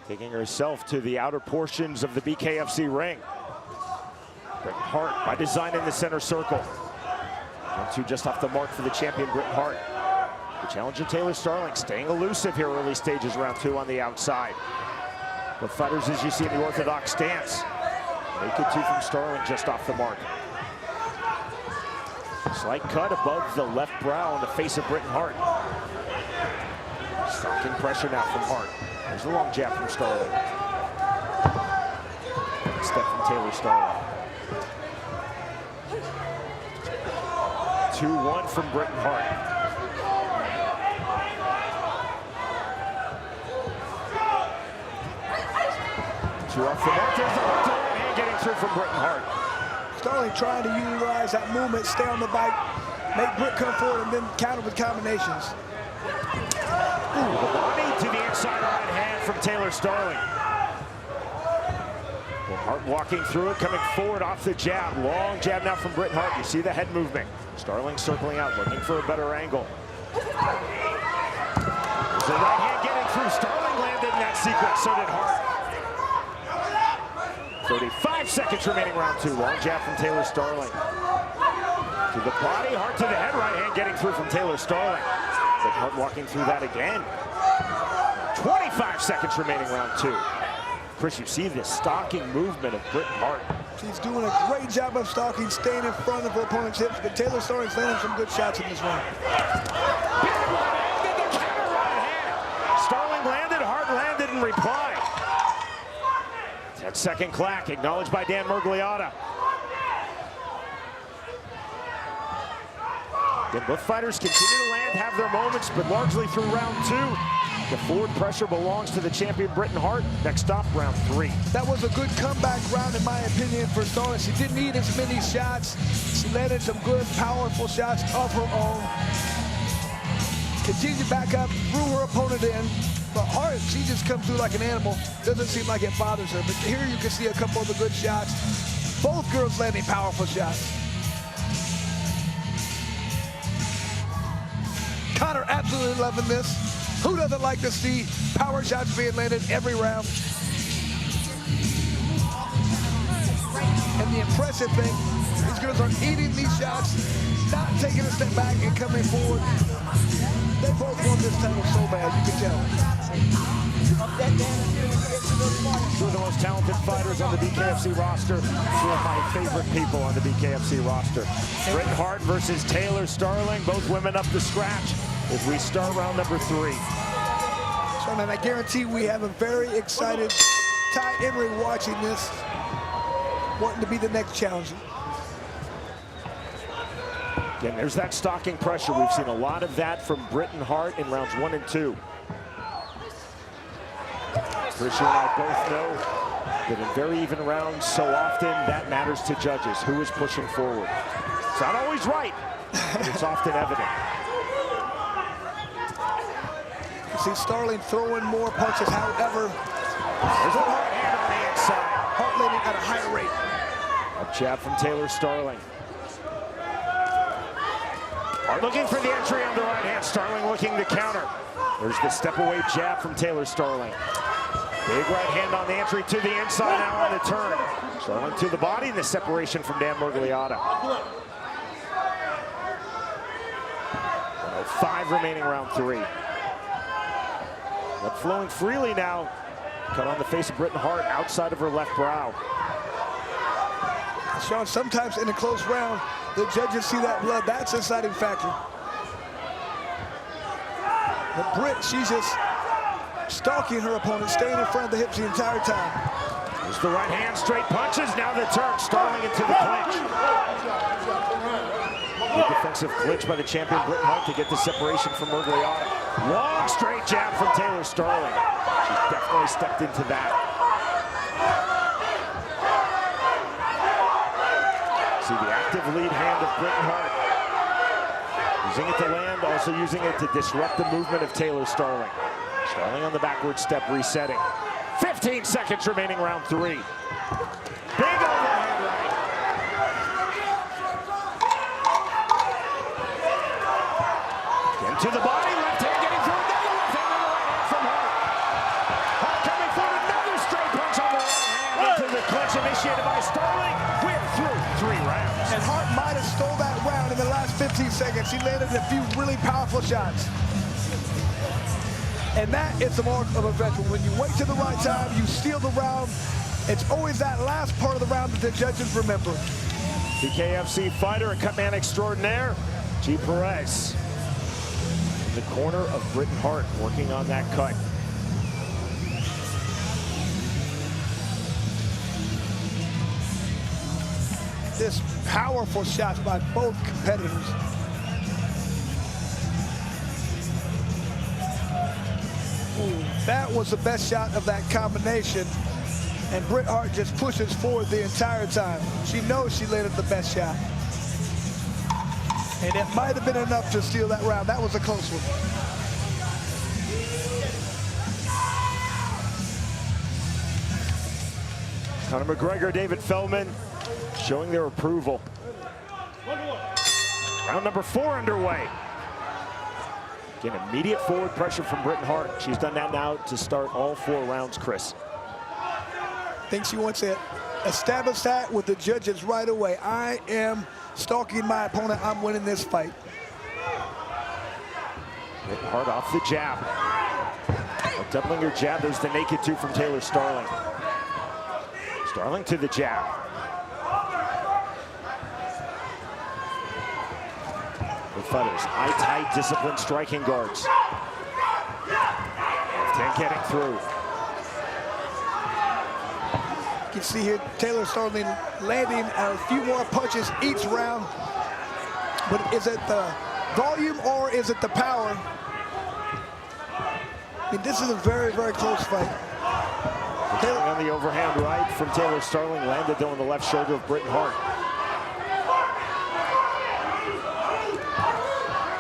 Taking herself to the outer portions of the BKFC ring. Britain Hart by design in the center circle. 1-2 just off the mark for the champion Britain Hart. The challenger Taylor Starling staying elusive here early stages, round 2 on the outside. The fighters, as you see in the orthodox stance. Naked 2 from Starling just off the mark. Slight cut above the left brow on the face of Britain Hart. Stalking pressure now from Hart. There's the long jab from Starling. Step from Taylor Starling. 2-1 from Britain Hart. Off the mark, there's the left hand getting through from Britain Hart. Starling trying to utilize that movement, stay on the bike, make Britt come forward, and then counter with combinations. The body to the inside right hand from Taylor Starling. Hart walking through it, coming forward off the jab. Long jab now from Britain Hart. You see the head movement. Starling circling out, looking for a better angle. There's the right hand getting through. Starling landed in that sequence, so did Hart. 35 seconds remaining, round 2. Long jab from Taylor Starling. To the body, Hart to the head, right hand getting through from Taylor Starling. But Hart walking through that again. 25 seconds remaining, round 2. Chris, you see this stalking movement of Britain Hart. She's doing a great job of stalking, staying in front of her opponent's hips, but Taylor Starling's landing some good shots in this round. Starling landed, Hart landed in reply. 10-second clack, acknowledged by Dan Murgliata. Again, both fighters continue to land, have their moments, but largely through round 2. The forward pressure belongs to the champion Britain Hart. Next stop, round 3. That was a good comeback round, in my opinion, for Starling. She didn't need as many shots. She landed some good, powerful shots of her own. Continued back up, threw her opponent in. But Hart, she just comes through like an animal. Doesn't seem like it bothers her. But here you can see a couple of the good shots. Both girls landing powerful shots. Connor absolutely loving this. Who doesn't like to see power shots being landed every round? And the impressive thing, these girls are eating these shots, not taking a step back and coming forward. They both want this title so bad, you can tell. Two of the most talented fighters on the BKFC roster. Two of my favorite people on the BKFC roster. Britain Hart versus Taylor Starling, both women up to scratch as we start round number 3. So, man, I guarantee we have a very excited Tai Emery watching this, wanting to be the next challenger. Again, there's that stalking pressure. We've seen a lot of that from Britain Hart in rounds 1 and 2. Chris, you and I both know that in very even rounds, so often that matters to judges. Who is pushing forward? It's not always right, but it's often evident. You see Starling throwing more punches, however. There's a right hand on the inside. Hart landing at a higher rate. A jab from Taylor Starling. Hart looking for the entry on the right hand. Starling looking to counter. There's the step away jab from Taylor Starling. Big right hand on the entry to the inside, now on the turn. Starling to the body, and the separation from Dan Murgliata. 105 remaining, round 3. Blood flowing freely now. Cut on the face of Britain Hart, outside of her left brow. Sean, sometimes in a close round, the judges see that blood. That's a deciding factor. But Britt, she's just stalking her opponent, staying in front of the hips the entire time. There's the right hand, straight punches, now the turn. Starling into the clinch. Good defensive clinch by the champion Britain Hart to get the separation from Murgliata. Long straight jab from Taylor Starling. She's definitely stepped into that. See the active lead hand of Britain Hart. Using it to land, also using it to disrupt the movement of Taylor Starling. Starling on the backward step, resetting. 15 seconds remaining, round 3. Big overhand right. Again to the body, left hand getting through, another left hand and the right hand from Hart. Hart coming forward, another straight punch on the right hand into the clinch initiated by Starling. We're through 3 rounds. And Hart might have stole that round in the last 15 seconds. He landed a few really powerful shots. And that is the mark of a veteran. When you wait to the right time, you steal the round. It's always that last part of the round that the judges remember. BKFC fighter and cutman extraordinaire, G. Perez. In the corner of Britain Hart, working on that cut. This powerful shots by both competitors. Ooh, that was the best shot of that combination. And Britain Hart just pushes forward the entire time. She knows she landed the best shot. And it might have been enough to steal that round. That was a close one. Conor McGregor, David Feldman showing their approval. Round number 4 underway. Again, immediate forward pressure from Britain Hart. She's done that now to start all 4 rounds, Chris. I think she wants to establish that with the judges right away. I am stalking my opponent. I'm winning this fight. Britain Hart off the jab. Doubling her jab. There's the naked 2 from Taylor Starling. Starling to the jab. Both fighters, eye-tight, disciplined striking guards. Left hand getting through. You can see here Taylor Starling landing a few more punches each round. But is it the volume or is it the power? I mean, this is a very, very close fight. On the overhand right from Taylor Starling, landed though on the left shoulder of Britain Hart.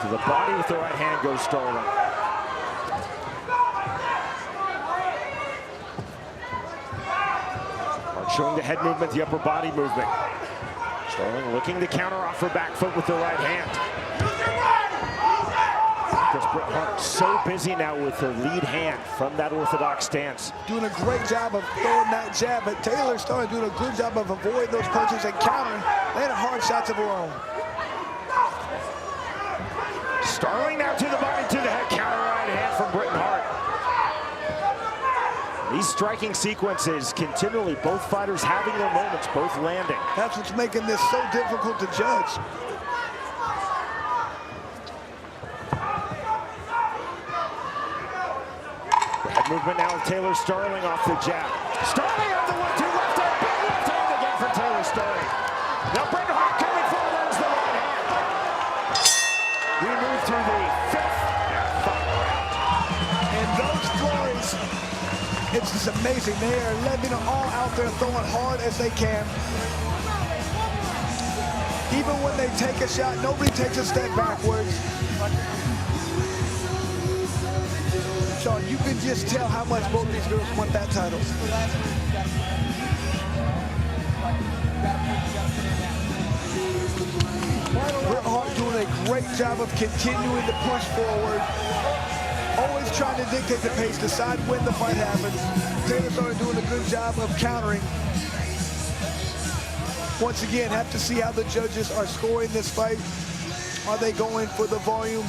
To the body with the right hand goes Starling. Hart showing the head movement, the upper body movement. Starling looking to counter off her back foot with the right hand. Because Britain Hart so busy now with her lead hand from that orthodox stance. Doing a great job of throwing that jab, but Taylor Starling doing a good job of avoiding those punches and countering, landing hard shots of her own. Starling now to the body, to the head, counter right hand from Britain Hart. These striking sequences continually, both fighters having their moments, both landing. That's what's making this so difficult to judge. Movement now of Taylor Starling off the jab. Starling on the 1-2 left hand, big left hand again from Taylor Starling. Now Britain Hart coming forward, there's the right hand. We move to the 5th and final round. And those throws, it's just amazing. They are letting it all out there, throwing hard as they can. Even when they take a shot, nobody takes a step backwards. Sean, you can just tell how much both these girls want that title. Britain Hart doing a great job of continuing to push forward. Always trying to dictate the pace, decide when the fight happens. Taylor Starling doing a good job of countering. Once again, have to see how the judges are scoring this fight. Are they going for the volume?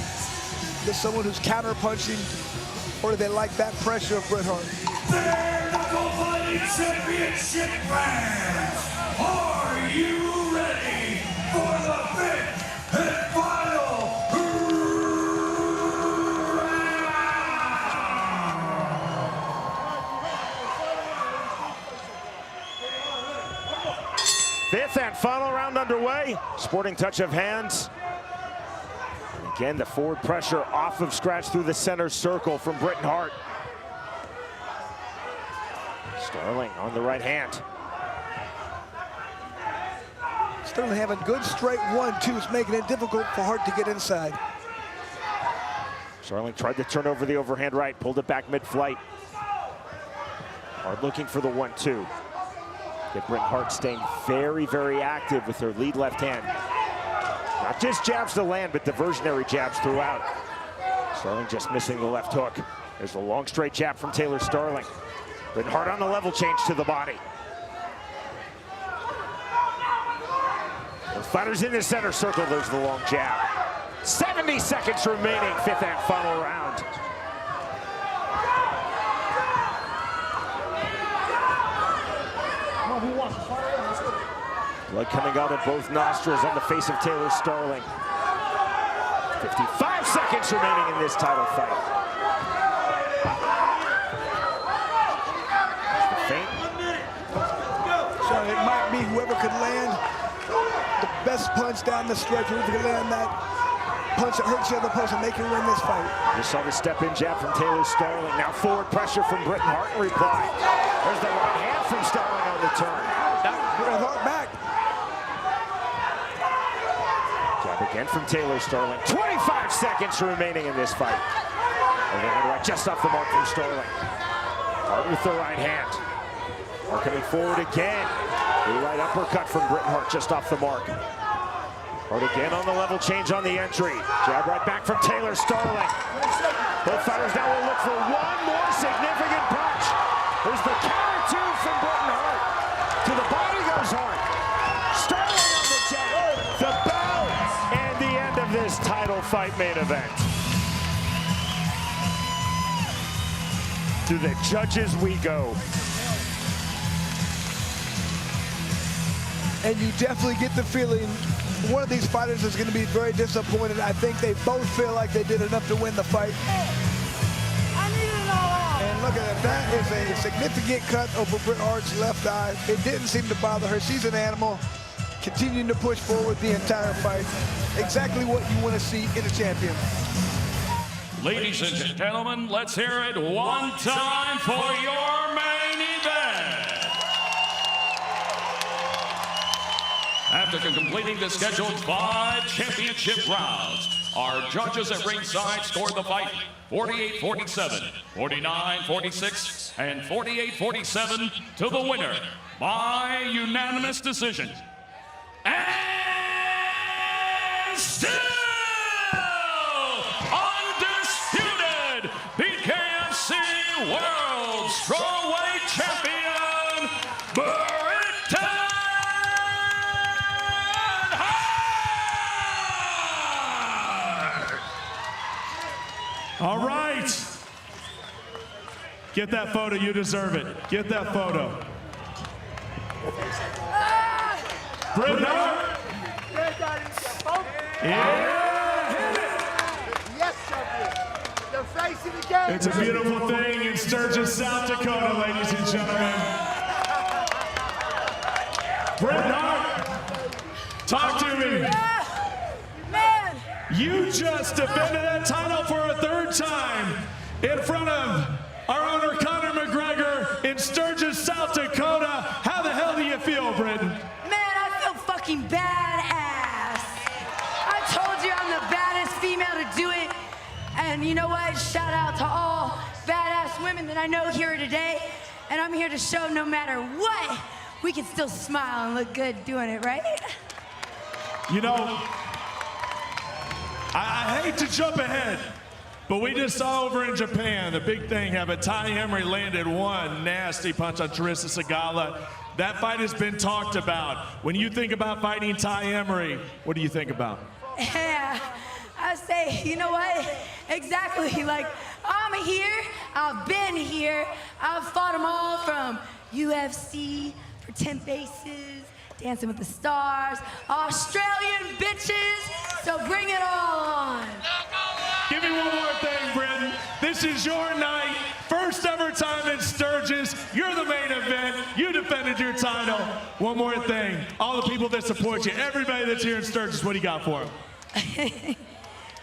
There's someone who's counter punching. Or do they like that pressure of Britain Hart? Bare Knuckle Fighting Championship fans, are you ready for the 5th and final round? 5th and final round underway. Sporting touch of hands. Again, the forward pressure off of scratch through the center circle from Britain Hart. Sterling on the right hand. Sterling having good straight 1-2s, making it difficult for Hart to get inside. Sterling tried to turn over the overhand right, pulled it back mid-flight. Hart looking for the 1-2. Get Britain Hart staying very, very active with her lead left hand. Not just jabs to land, but diversionary jabs throughout. Sterling just missing the left hook. There's a long straight jab from Taylor Sterling. Britain Hart on the level change to the body. The fighters in the center circle, there's the long jab. 70 seconds remaining, fifth and final round. Blood coming out of both nostrils on the face of Taylor Sterling. 55 seconds remaining in this title fight. The feint. So it might be whoever could land the best punch down the stretch, whoever could land that punch that hurts the other person, they can win this fight. You saw the step-in jab from Taylor Sterling. Now forward pressure from Britain Hart in reply. There's the right hand from Sterling on the turn. Britain Hart back. Jab again from Taylor Sterling. 25 seconds remaining in this fight. Overhand right just off the mark from Sterling. Hart with the right hand. Hart coming forward again. The right uppercut from Britain Hart just off the mark. Hart again on the level change on the entry. Jab right back from Taylor Sterling. Both fighters now will look for one more significant punch. There's the counter two from Britain Hart. To the body goes Hart. Sterling on the jab. The bell and the end of this title fight main event. To the judges we go. And you definitely get the feeling one of these fighters is going to be very disappointed. I think they both feel like they did enough to win the fight. And look at that. That is a significant cut over Britain Hart's left eye. It didn't seem to bother her. She's an animal, continuing to push forward the entire fight. Exactly what you want to see in a champion. Ladies and gentlemen, let's hear it one time for your main event. After completing the scheduled 5 championship rounds, our judges at ringside scored the fight 48-47, 49-46, and 48-47 to the winner by unanimous decision. And still undisputed BKFC World Strawweight Champion, Britain Hart! All right. Get that photo, you deserve it. Get that photo. Britain Hart. Yeah, hit it. They're facing again. It's a beautiful thing in Sturgis, South Dakota, ladies and gentlemen. Britain Hart, talk to me. Man. You just defended that title for a third time in front of our owner, Conor McGregor, in Sturgis, South Dakota. How the hell do you feel, Britain? Man, I feel fucking badass. I told you I'm the baddest female to do it. And you know what? Shout out to all badass women that I know here today. And I'm here to show no matter what, we can still smile and look good doing it, right? You know, I hate to jump ahead, but we just saw over in Japan the big thing happen. Tai Emery landed one nasty punch on Teresa Segala. That fight has been talked about. When you think about fighting Tai Emery, what do you think about? Yeah, I say, you know what? Exactly, like, I'm here, I've been here, I've fought them all from UFC for 10 bases, Dancing with the Stars, Australian bitches, so bring it all on. Give me one more thing, Britain. This is your night. First ever time in Sturgis. You're the main event. You defended your title. One more thing. All the people that support you, everybody that's here in Sturgis, what do you got for them?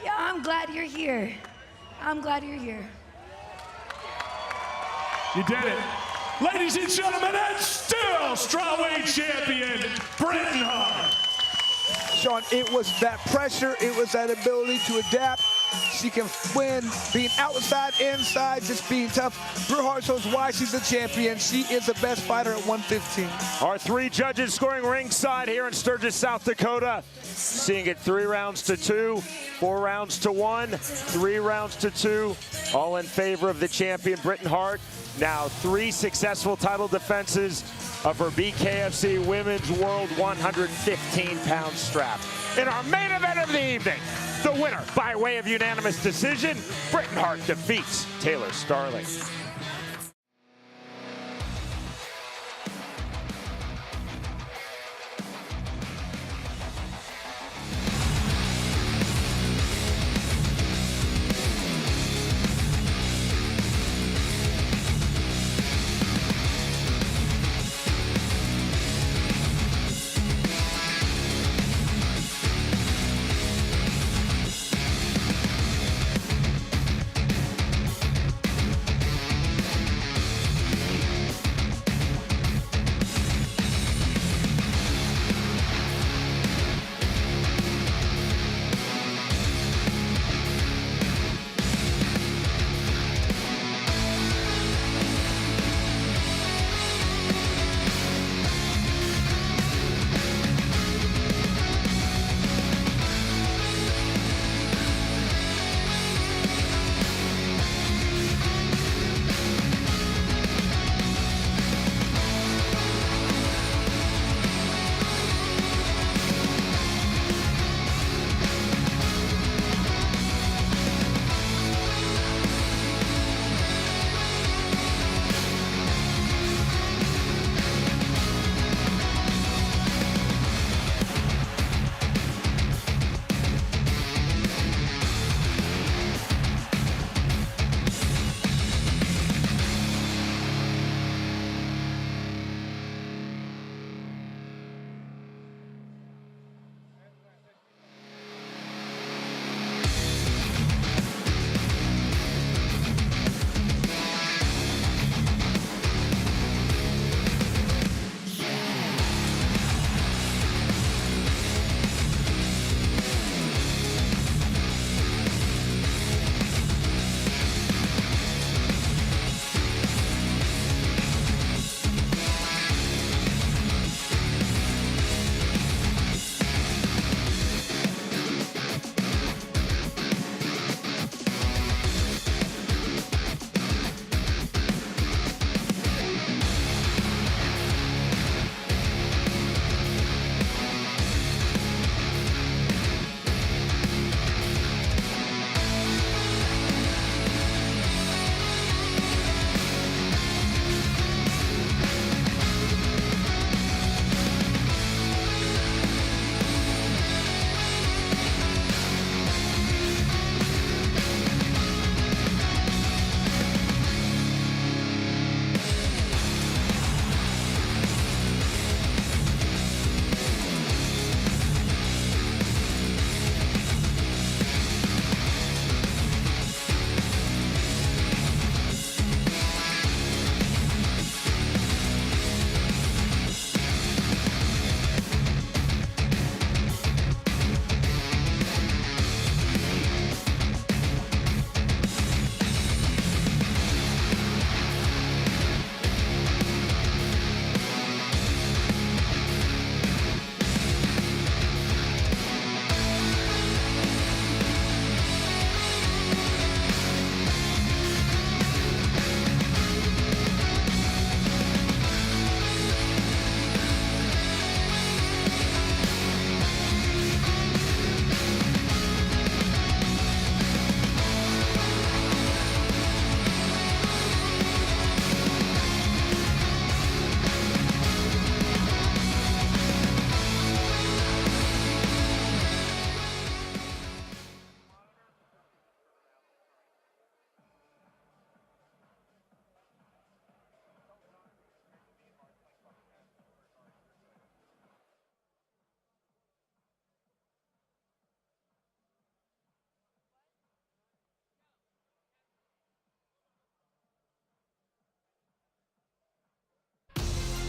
Yeah, I'm glad you're here. I'm glad you're here. You did it. Ladies and gentlemen, and still strawweight champion, Britain Hart. Sean, it was that pressure, it was that ability to adapt. She can win being outside, inside, just being tough. Britain Hart shows why she's the champion. She is the best fighter at 115. Our 3 judges scoring ringside here in Sturgis, South Dakota. Seeing it 3 rounds to 2, 4 rounds to 1, 3 rounds to 2, all in favor of the champion, Britain Hart. Now 3 successful title defenses of her BKFC Women's World 115-pound strap. In our main event of the evening, the winner by way of unanimous decision, Britain Hart defeats Taylor Starling.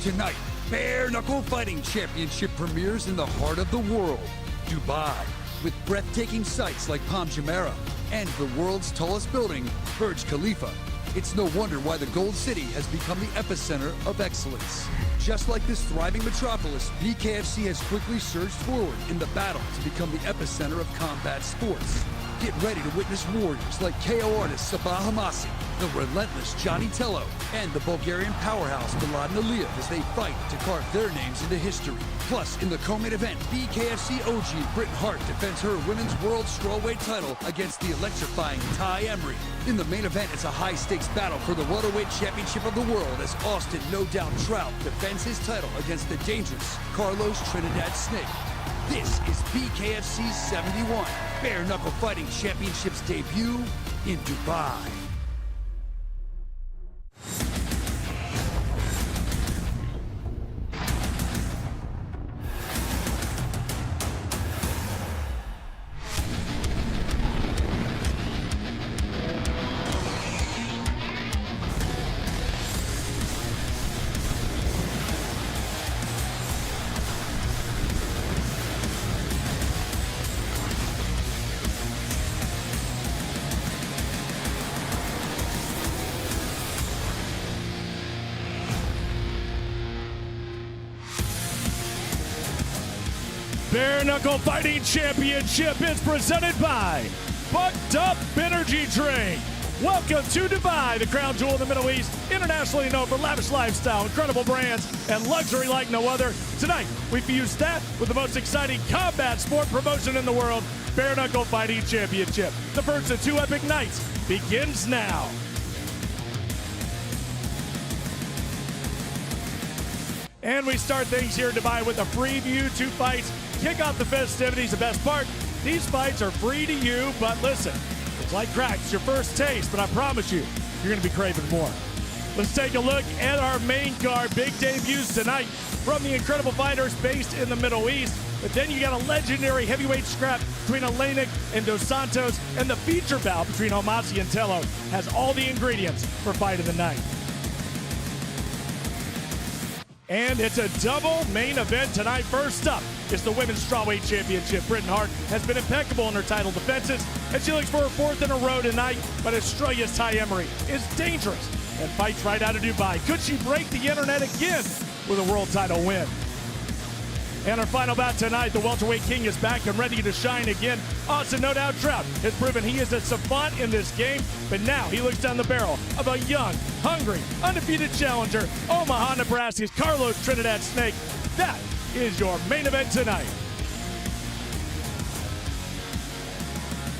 Tonight, Bare Knuckle Fighting Championship premieres in the heart of the world, Dubai, with breathtaking sights like Palm Jumeirah and the world's tallest building, Burj Khalifa. It's no wonder why the Gold City has become the epicenter of excellence. Just like this thriving metropolis, BKFC has quickly surged forward in the battle to become the epicenter of combat sports. Get ready to witness warriors like KO artist HOMASI, the relentless Johnny TELLO, and the Bulgarian powerhouse ILIEV as they fight to carve their names into history. Plus, in the co-main event, BKFC OG Britain Hart defends her women's world strawweight title against the electrifying Tai Emery. In the main event, it's a high-stakes battle for the welterweight championship of the world as Austin No Doubt Trout defends his title against the dangerous Carlos Trinidad-Snake. This is BKFC 71, Bare Knuckle Fighting Championship's debut in Dubai. Bare Knuckle Fighting Championship is presented by Bucked Up Energy Drink. Welcome to Dubai, the crown jewel of the Middle East, internationally known for lavish lifestyle, incredible brands, and luxury like no other. Tonight, we fuse that with the most exciting combat sport promotion in the world, Bare Knuckle Fighting Championship. The first of two epic nights begins now. And we start things here in Dubai with a free view, 2 fights. Kick off the festivities. The best part, these fights are free to you, but listen, it's like crack. It's your first taste, but I promise you, you're going to be craving more. Let's take a look at our main card. Big debuts tonight from the incredible fighters based in the Middle East. But then you got a legendary heavyweight scrap between OLEINIK and Dos Santos, and the feature bout between HOMASI and TELLO has all the ingredients for fight of the night. And it's a double main event tonight. First up is the Women's Strawweight Championship. Britain Hart has been impeccable in her title defenses, and she looks for her 4th in a row tonight. But Australia's Tai Emery is dangerous and fights right out of Dubai. Could she break the internet again with a world title win? And our final bout tonight, the welterweight king is back and ready to shine again. Austin No Doubt Trout has proven he is a savant in this game, but now he looks down the barrel of a young, hungry, undefeated challenger, Omaha, Nebraska's Carlos Trinidad-Snake. That is your main event tonight.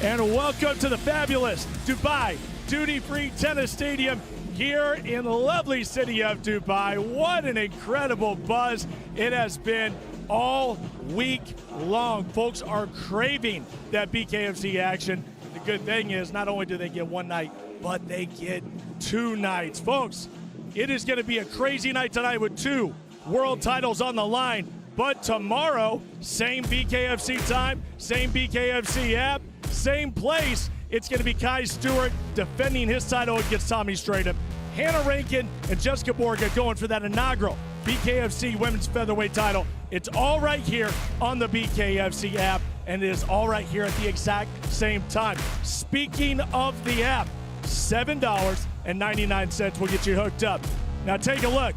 And welcome to the fabulous Dubai Duty-Free Tennis Stadium here in the lovely city of Dubai. What an incredible buzz it has been all week long. Folks are craving that BKFC action. The good thing is not only do they get one night, but they get 2 nights. Folks, it is going to be a crazy night tonight with 2 world titles on the line. But tomorrow, same BKFC time, same BKFC app, same place. It's going to be Kai Stewart defending his title against Tommy Stratum. Hannah Rankin and Jessica Borga going for that inaugural BKFC women's featherweight title. It's all right here on the BKFC app, and it is all right here at the exact same time. Speaking of the app, $7.99 will get you hooked up. Now take a look.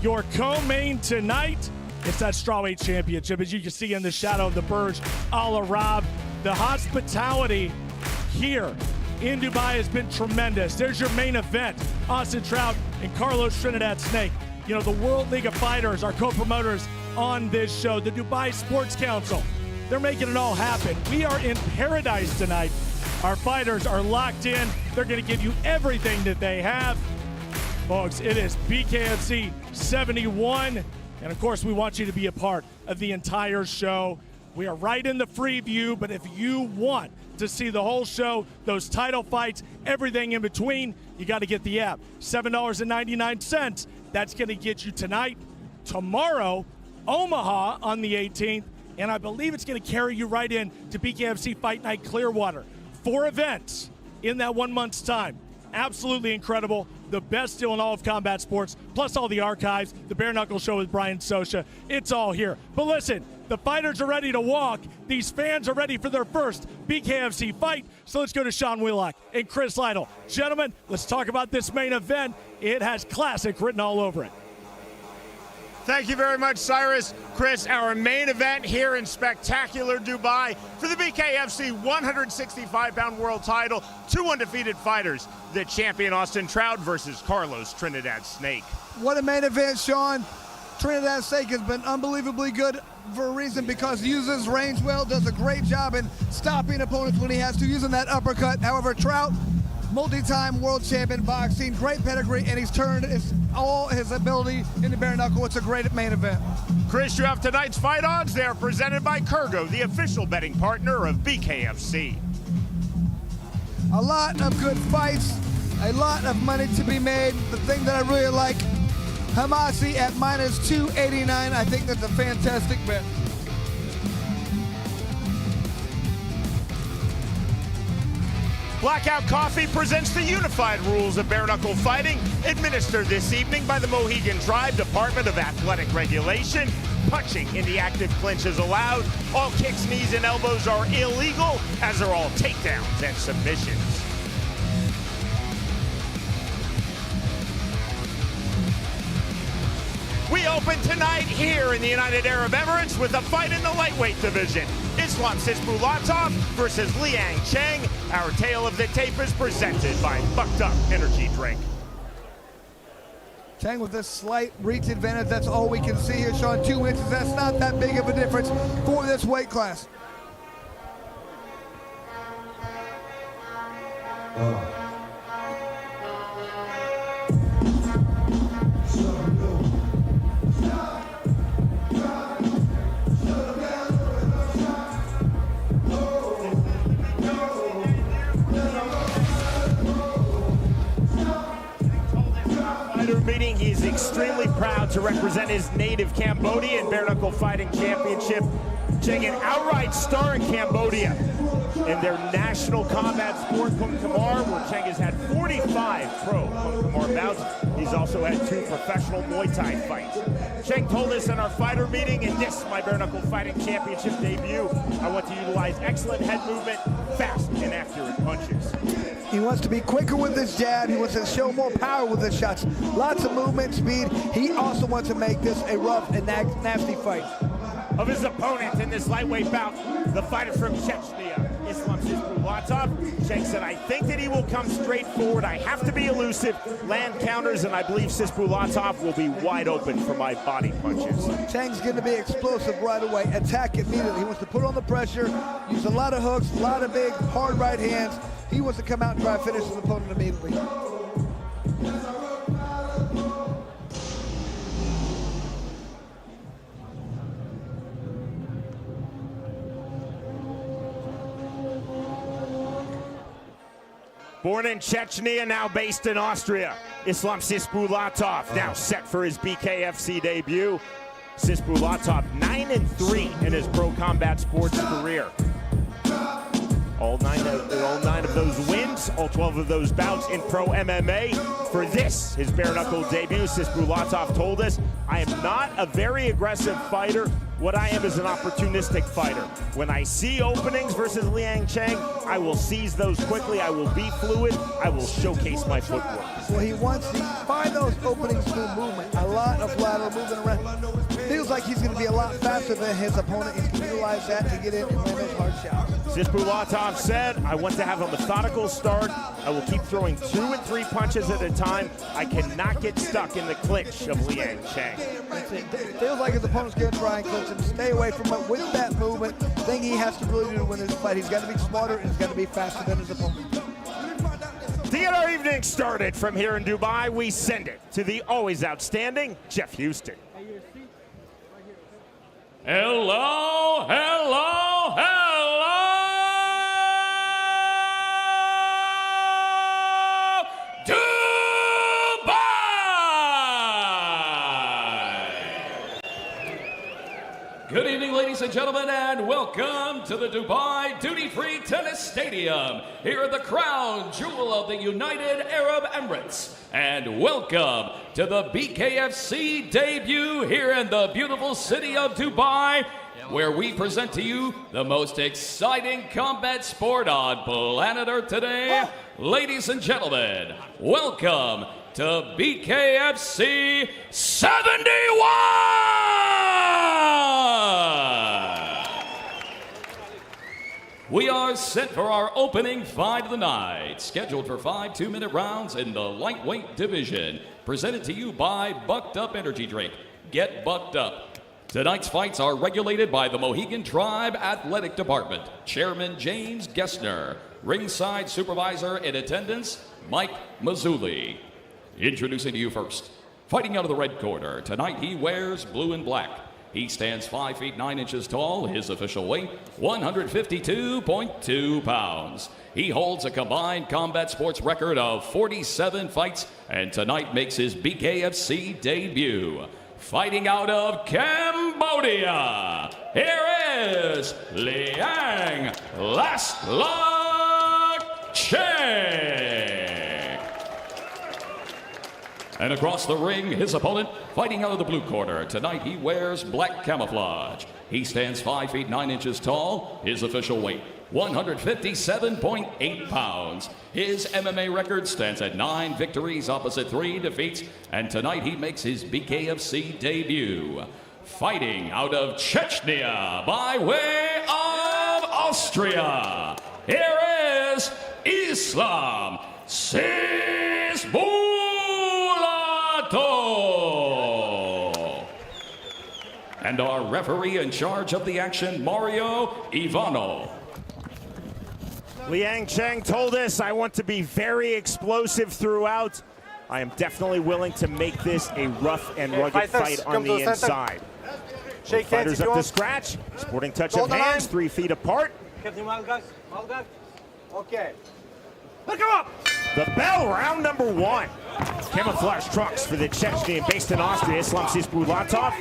Your co-main tonight, it's that Strawweight Championship. As you can see in the shadow of the Burj Al Arab, the hospitality here in Dubai has been tremendous. There's your main event, Austin Trout and Carlos Trinidad-Snake. You know, the World League of Fighters are co-promoters on this show. The Dubai Sports Council, they're making it all happen. We are in paradise tonight. Our fighters are locked in. They're going to give you everything that they have. Folks, it is BKFC 71. And of course, we want you to be a part of the entire show. We are right in the free view, but if you want to see the whole show, those title fights, everything in between, you got to get the app. $7.99. That's going to get you tonight, tomorrow, Omaha on the 18th, and I believe it's going to carry you right in to BKFC Fight Night Clearwater. 4 events in that 1 month's time. absolutely incredible. The best deal in all of combat sports, plus all the archives, the Bare Knuckle Show with Brian Sosha. It's all here. But listen, the fighters are ready to walk. These fans are ready for their first BKFC fight. So let's go to Sean Wheelock and Chris Lytle. Gentlemen, let's talk about this main event. It has classic written all over it. Thank you very much, Cyrus. Chris, our main event here in spectacular Dubai for the BKFC 165-pound world title. Two undefeated fighters. The champion Austin Trout versus Carlos Trinidad-Snake. What a main event, Sean. Trinidad-Snake has been unbelievably good for a reason, because he uses his range well, does a great job in stopping opponents when he has to, using that uppercut. However, Trout, multi-time world champion boxing, great pedigree, and he's turned all his ability into bare knuckle. It's a great main event. Chris, you have tonight's fight odds. They are presented by Kurgo, the official betting partner of BKFC. A lot of good fights, a lot of money to be made. The thing that I really like, HOMASI at -289. I think that's a fantastic bet. Blackout Coffee presents the unified rules of bare knuckle fighting, administered this evening by the Mohegan Tribe Department of Athletic Regulation. Punching in the active clinch is allowed. All kicks, knees, and elbows are illegal, as are all takedowns and submissions. We open tonight here in the United Arab Emirates with a fight in the lightweight division. Islam SIZBULATOV versus Liang Cheng. Our tale of the tape is presented by Bucked Up Energy Drink. Cheng with a slight reach advantage. That's all we can see here, Sean. 2 inches, that's not that big of a difference for this weight class. Meeting, he's extremely proud to represent his native Cambodia in bare knuckle fighting championship. Cheng, an outright star in Cambodia in their national combat sport, Kung Kamar, where Cheng has had 45 pro Kung Kamar bouts. He's also had 2 professional Muay Thai fights. Cheng told us in our fighter meeting, in this, my bare knuckle fighting championship debut, I want to utilize excellent head movement, fast and accurate punches. He wants to be quicker with his jab. He wants to show more power with his shots. Lots of movement, speed. He also wants to make this a rough and nasty fight. Of his opponent in this lightweight bout, the fighter from Chechnya, Islam SIZBULATOV. Cheng said, I think that he will come straight forward. I have to be elusive, land counters, and I believe SIZBULATOV will be wide open for my body punches. Cheng's going to be explosive right away, attack immediately. He wants to put on the pressure, use a lot of hooks, a lot of big, hard right hands. He wants to come out and try to finish his opponent immediately. Born in Chechnya, now based in Austria, Islam SIZBULATOV now set for his BKFC debut. SIZBULATOV 9-3 in his pro combat sports career. All nine of those wins, all 12 of those bouts in pro MMA. For this, his bare knuckle debut, SIZBULATOV told us, I am not a very aggressive fighter. What I am is an opportunistic fighter. When I see openings versus Liang Cheng, I will seize those quickly. I will be fluid. I will showcase my footwork. Well, he wants to find those openings through movement. A lot of lateral movement around. Feels like he's going to be a lot faster than his opponent. He's going to utilize that to get in and land those hard shots. SIZBULATOV said, I want to have a methodical start. I will keep throwing 2 and 3 punches at a time. I cannot get stuck in the clinch of Liang Cheng. It feels like his opponent's going to try and clinch him. Stay away from him with that movement. The thing he has to really do to win this fight, he's got to be smarter and he's got to be faster than his opponent. To get our evening started from here in Dubai, we send it to the always outstanding Jeff Houston. Hello, hello, hello! Good evening, ladies and gentlemen, and welcome to the Dubai Duty Free Tennis Stadium, here at the crown jewel of the United Arab Emirates. And welcome to the BKFC debut here in the beautiful city of Dubai, where we present to you the most exciting combat sport on planet Earth today. Ladies and gentlemen, welcome to BKFC 71! We are set for our opening fight of the night, scheduled for 5 2-minute rounds in the lightweight division. Presented to you by Bucked Up Energy Drink. Get bucked up. Tonight's fights are regulated by the Mohegan Tribe Athletic Department. Chairman James Gessner. Ringside supervisor in attendance, Mike Mazzulli. Introducing to you first, fighting out of the red corner. Tonight he wears blue and black. He stands 5 feet 9 inches tall. His official weight, 152.2 pounds. He holds a combined combat sports record of 47 fights, and tonight makes his BKFC debut. Fighting out of Cambodia, here is Liang Cheng. And across the ring, his opponent, fighting out of the blue corner. Tonight he wears black camouflage. He stands 5 feet 9 inches tall. His official weight, 157.8 pounds. His MMA record stands at 9 victories opposite 3 defeats. And tonight he makes his BKFC debut. Fighting out of Chechnya by way of Austria, here is Islam SIZBULATOV. And our referee in charge of the action, Mario Ivano. Liang Cheng told us, I want to be very explosive throughout. I am definitely willing to make this a rough and rugged fight on the inside. Shake fighters hands up to scratch. Sporting touch of hands, 3 feet apart. Okay. Look him up! The bell, round number 1. Camouflage trunks for the Chechnyan based in Austria, Islam SIZBULATOV.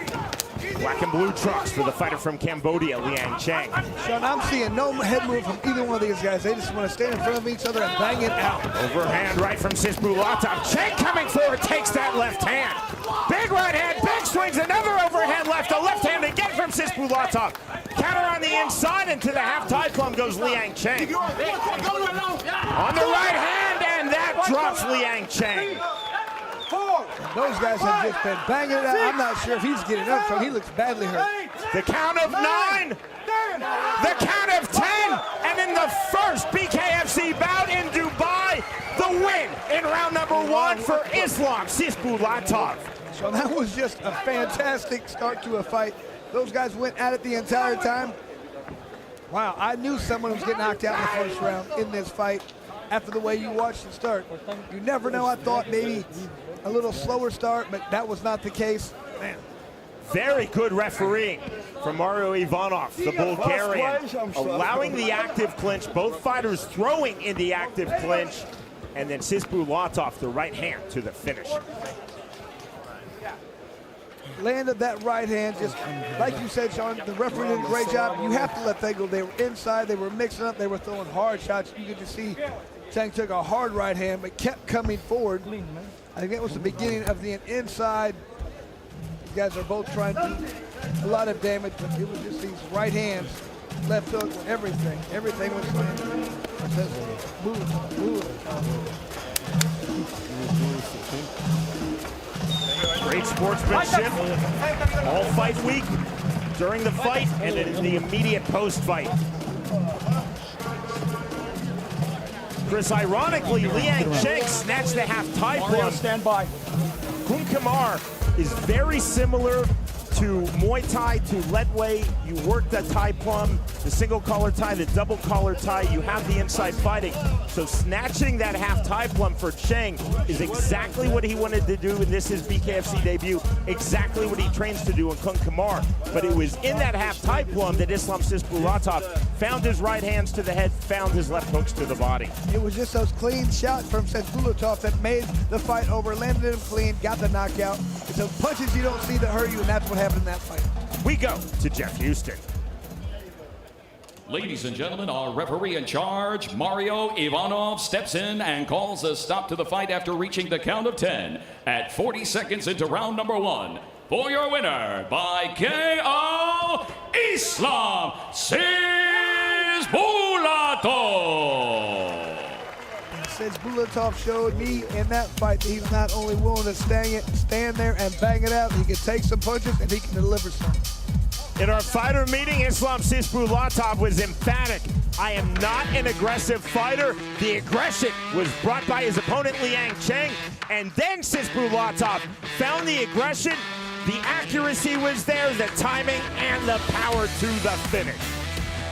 Black and blue trunks for the fighter from Cambodia, Liang Cheng. Sean, I'm seeing no head move from either one of these guys. They just want to stand in front of each other and bang it out. Overhand right from SIZBULATOV. Cheng coming forward, takes that left hand. Big right hand, big swings, another overhand left. A left hand again from SIZBULATOV. Counter on the inside, and to the half tie plum goes Liang Cheng. On the right hand, and that drops Liang Cheng. Those guys have just been banging it out. I'm not sure if he's getting up, so he looks badly hurt. The count of 9, the count of 10, and in the first BKFC bout in Dubai, the win in round number 1 for Islam SIZBULATOV. So that was just a fantastic start to a fight. Those guys went at it the entire time. Wow, I knew someone was getting knocked out in the first round in this fight after the way you watched it start. You never know. I thought maybe a little slower start, but that was not the case. Man. Very good refereeing from Mario Ivanov, the Bulgarian, allowing the active clinch, both fighters throwing in the active clinch, and then SIZBULATOV, the right hand to the finish. Landed that right hand, just like you said, Sean, the referee did a great job. You have to let that go. They were inside, they were mixing up, they were throwing hard shots. You could just see Cheng took a hard right hand, but kept coming forward. I think that was the beginning of the inside. These guys are both trying to do a lot of damage, but it was just these right hands, left hook, everything. Everything was landing. Great sportsmanship all fight week, during the fight, and in the immediate post-fight. Chris, ironically, Liang Cheng snatched the half tie plum. Stand by. Kun Kamar is very similar to Muay Thai, to Letway. You work the tie plum, the single collar tie, the double collar tie. You have the inside fighting. So snatching that half tie plum for Cheng is exactly what he wanted to do in this his BKFC debut. Exactly what he trains to do in Kun Kamar. But it was in that half tie plum that Islam SIZBULATOV found his right hands to the head, found his left hooks to the body. It was just those clean shots from SIZBULATOV that made the fight over, landed him clean, got the knockout. It's those punches you don't see that hurt you, and that's what happened in that fight. we go to Jeff Houston. Ladies and gentlemen, our referee in charge, Mario Ivanov, steps in and calls a stop to the fight after reaching the count of 10 at 40 seconds into round number 1. For your winner by KO, Islam SIZBULATOV. SIZBULATOV showed me in that fight that he's not only willing to stand there and bang it out, he can take some punches and he can deliver some. In our fighter meeting, Islam SIZBULATOV was emphatic. I am not an aggressive fighter. The aggression was brought by his opponent, Liang Cheng, and then SIZBULATOV found the aggression. The accuracy was there, the timing, and the power to the finish.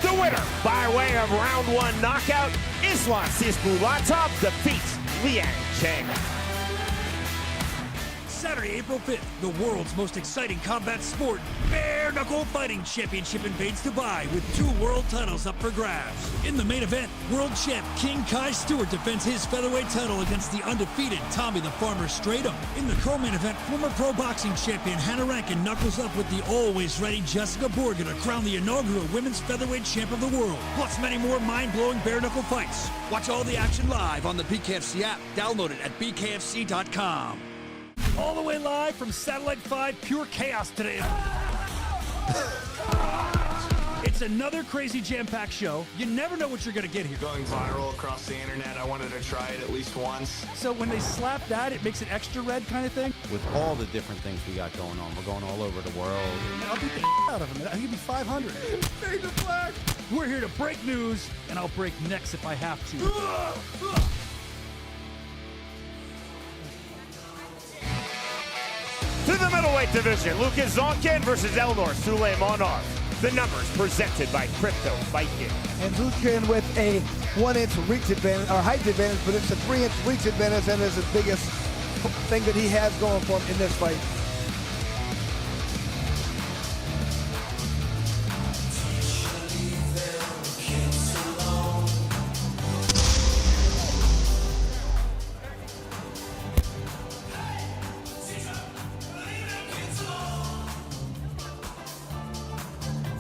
The winner, by way of round 1 knockout, Islam SIZBULATOV defeats Liang Cheng. Saturday, April 5th, the world's most exciting combat sport, Bare Knuckle Fighting Championship invades Dubai with 2 world titles up for grabs. In the main event, world champ King Kai Stewart defends his featherweight title against the undefeated Tommy the Farmer Stratum. In the co-main event, former pro boxing champion Hannah Rankin knuckles up with the always ready Jessica Borga to crown the inaugural women's featherweight champ of the world. Plus many more mind-blowing bare knuckle fights. Watch all the action live on the BKFC app. Download it at bkfc.com. All the way live from Satellite 5 Pure Chaos today. It's another crazy jam-packed show. You never know what you're going to get here. Going viral across the internet, I wanted to try it at least once. So when they slap that, it makes it extra red kind of thing? With all the different things we got going on, we're going all over the world. I'll beat the out of him. I think it'd be 500. Fade the flag. We're here to break news, and I'll break necks if I have to. To the middleweight division, Lucas Zonkin versus Elnor Suleymanov. The numbers presented by Crypto Fight Game. And Zonkin with a 1-inch reach advantage, or height advantage, but it's a 3-inch reach advantage, and is the biggest thing that he has going for him in this fight.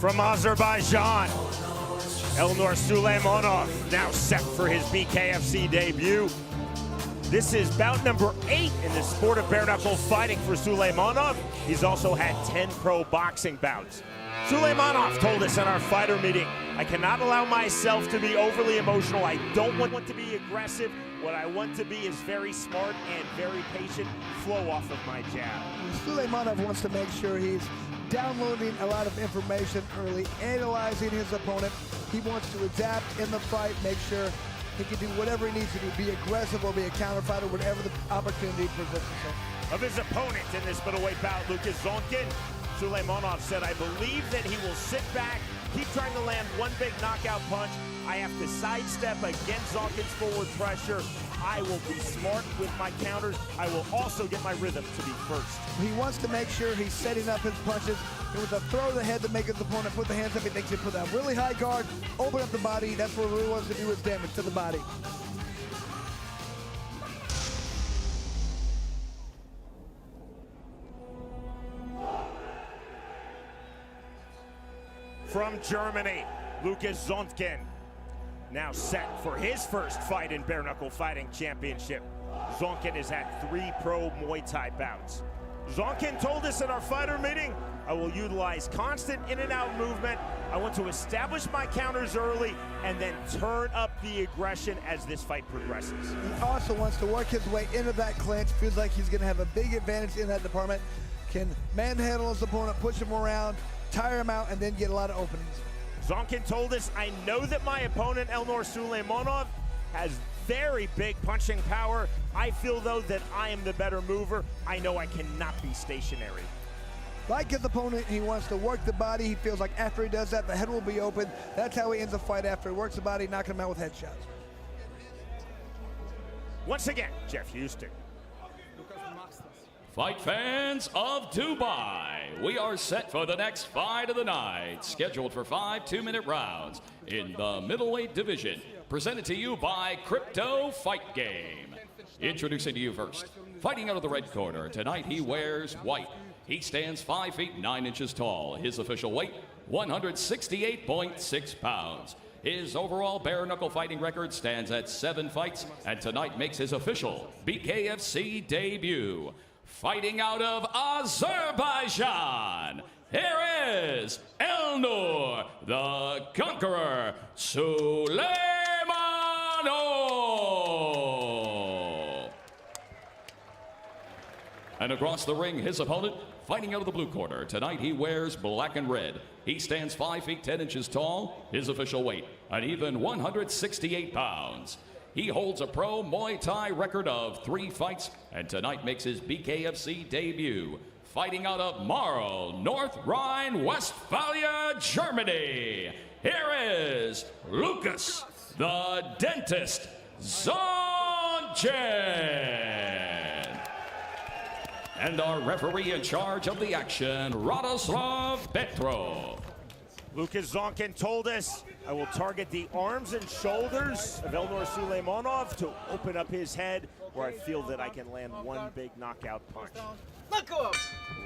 From Azerbaijan, Elnor Suleymanov now set for his BKFC debut. This is bout number 8 in the sport of bare knuckle fighting for Suleymanov. He's also had 10 pro boxing bouts. Suleymanov told us in our fighter meeting, I cannot allow myself to be overly emotional. I don't want to be aggressive. What I want to be is very smart and very patient. Flow off of my jab. Suleymanov wants to make sure he's downloading a lot of information early, analyzing his opponent. He wants to adapt in the fight, make sure he can do whatever he needs to do, be aggressive or be a counter fighter, whatever the opportunity presents itself. Of his opponent in this middleweight bout, Lucas Zonkin, Suleymanov said, I believe that he will sit back, keep trying to land one big knockout punch. I have to sidestep against Zonkin's forward pressure. I will be smart with my counters. I will also get my rhythm to be first. He wants to make sure he's setting up his punches. It was a throw of the head to make his opponent put the hands up. He thinks he put that really high guard, open up the body. That's what he really wants to do, is damage to the body. From Germany, Lucas Zonkin, now set for his first fight in Bare Knuckle Fighting Championship. Zonkin has had 3 pro Muay Thai bouts. Zonkin told us in our fighter meeting, I will utilize constant in and out movement. I want to establish my counters early and then turn up the aggression as this fight progresses. He also wants to work his way into that clinch. Feels like he's going to have a big advantage in that department. Can manhandle his opponent, push him around, tire him out, and then get a lot of openings. Zonkin told us, I know that my opponent, Elnor Suleymanov, has very big punching power. I feel, though, that I am the better mover. I know I cannot be stationary. Like his opponent, he wants to work the body. He feels like after he does that, the head will be open. That's how he ends the fight, after he works the body, knocking him out with headshots. Once again, Jeff Houston. Fight fans of Dubai, we are set for the next fight of the night, scheduled for 5 2-minute rounds in the middleweight division, presented to you by Crypto Fight Game. Introducing to you first, fighting out of the red corner, tonight he wears white. He stands 5 feet 9 inches tall. His official weight, 168.6 pounds. His overall bare knuckle fighting record stands at 7 fights, and tonight makes his official BKFC debut. Fighting out of Azerbaijan, here is Elnur the Conqueror Suleymanov. And across the ring, his opponent, fighting out of the blue corner. Tonight he wears black and red. He stands 5 feet 10 inches tall. His official weight, an even 168 pounds. He holds a pro Muay Thai record of 3 fights, and tonight makes his BKFC debut. Fighting out of Marl, North Rhine-Westphalia, Germany. Here is Lucas, the Dentist, SONTGEN. And our referee in charge of the action, Radoslav Petrov. Lucas Zonkin told us, I will target the arms and shoulders of Elnur Suleymanov to open up his head where I feel that I can land one big knockout punch.